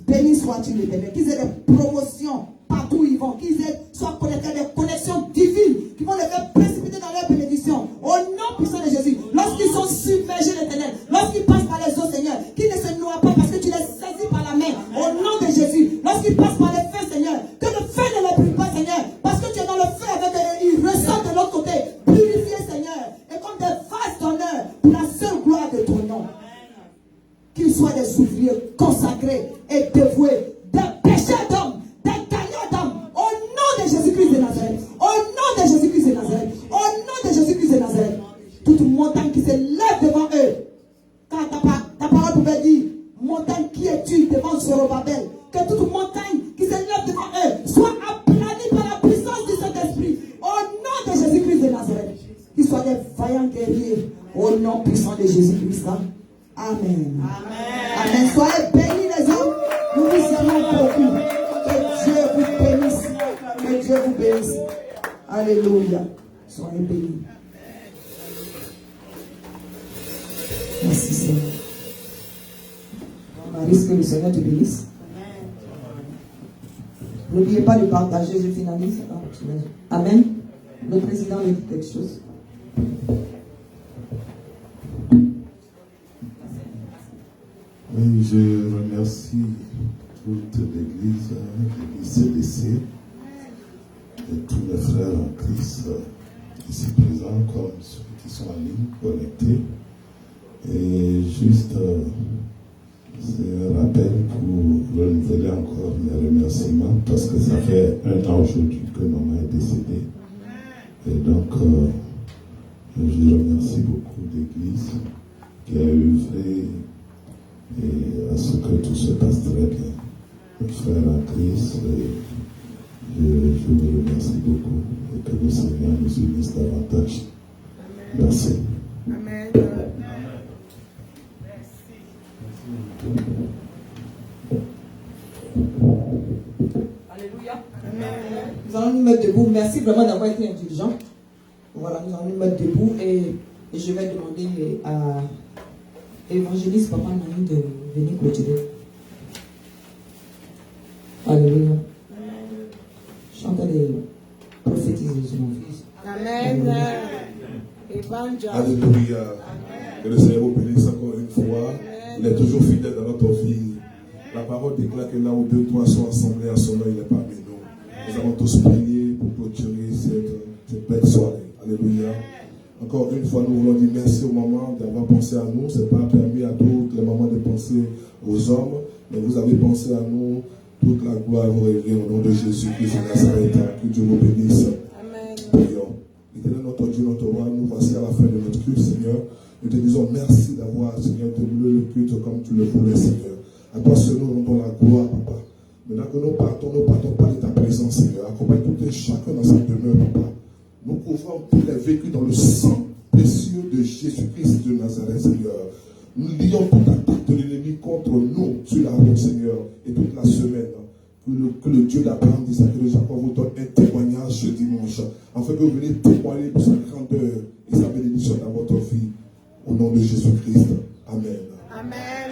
Béni sois-tu l'éternel. Qu'ils aient des promotions partout où ils vont. Qu'ils soient connectés à des connexions divines qui vont les faire précipiter dans leur bénédiction. Au nom puissant de Jésus. Lorsqu'ils sont submergés l'éternel, lorsqu'ils passent par les eaux, Seigneur, qu'ils ne se noient pas parce que tu les saisis par la main. Au nom de Jésus. Lorsqu'ils passent par les feux, Seigneur, que le feu ne les brûle pas, Seigneur. Parce que tu es dans le feu avec eux. Ils ressortent de l'autre côté. Purifiés, Seigneur. Et comme des vases d'honneur pour la seule gloire de ton nom. Qu'ils soient des ouvriers consacrés et dévoués, des pécheurs d'hommes, des gagnants d'hommes, au nom de Jésus-Christ de Nazareth, au nom de Jésus-Christ de Nazareth, au nom de Jésus-Christ de Nazareth. Toute montagne qui se lève devant eux, car ta parole pouvait dire, montagne qui es-tu devant Zorobabel, que toute montagne qui se lève devant eux soit aplanie par la puissance du Saint-Esprit, au nom de Jésus-Christ de Nazareth. Qu'ils soient des vaillants guerriers, au nom puissant de Jésus-Christ. Amen. Amen. Soyez bénis les hommes. Nous vous aimons beaucoup. Que Dieu vous bénisse. Que Dieu vous bénisse. Alléluia. Soyez bénis. Merci Seigneur. Marie, que le Seigneur te bénisse. N'oubliez pas de partager. Je finalise. Amen. Le président me dit quelque chose. Oui, je remercie toute l'église, l'église CDC, et tous mes frères en Christ ici présents, comme ceux qui sont en ligne, connectés. Et juste C'est un rappel pour renouveler encore mes remerciements parce que ça fait 1 an aujourd'hui que maman est décédée. Et donc, je remercie beaucoup l'Église qui a œuvré et à ce que tout se passe très bien. Mes frères en Christ, je vous remercie beaucoup et que le Seigneur nous unisse davantage. Merci. Amen. Alléluia. Amen. Nous allons nous mettre debout. Merci vraiment d'avoir été indulgent. Voilà, nous allons nous mettre debout et je vais demander à l'évangéliste Papa Nani de venir clôturer. Alléluia. Chante les prophétises de mon fils. Amen. Alléluia. Que le Seigneur vous bénisse encore une fois. Il est toujours fidèle dans notre vie. La parole déclare que là où 2 3 sont assemblés à son nom, il est parmi nous. Nous avons tous prié pour clôturer cette belle soirée. Alléluia. Encore une fois, nous voulons dire merci aux mamans d'avoir pensé à nous. Ce n'est pas permis à toutes les mamans de penser aux hommes, mais vous avez pensé à nous. Toute la gloire vous revient au nom de Jésus-Christ de Nazareth. Que Dieu vous bénisse. Amen. Prions. Éternel notre Dieu, notre roi, nous voici à la fin de notre culte, Seigneur. Nous te disons merci d'avoir, Seigneur, tenu le culte comme tu le voulais, Seigneur. À toi seul nous rendons la gloire, Papa. Maintenant que nous partons pas de ta présence, Seigneur. Accompagne tout et chacun dans sa demeure, Papa. Nous couvrons tous les vécus dans le sang précieux de Jésus-Christ de Nazareth, Seigneur. Nous lions toute attaque de l'ennemi contre nous sur la route, Seigneur, et toute la semaine. Que le Dieu d'Abraham, d'Isaac et de Jacob vous donne un témoignage ce dimanche, afin que vous veniez témoigner de sa grandeur et sa bénédiction dans votre vie. Au nom de Jésus-Christ. Amen. Amen.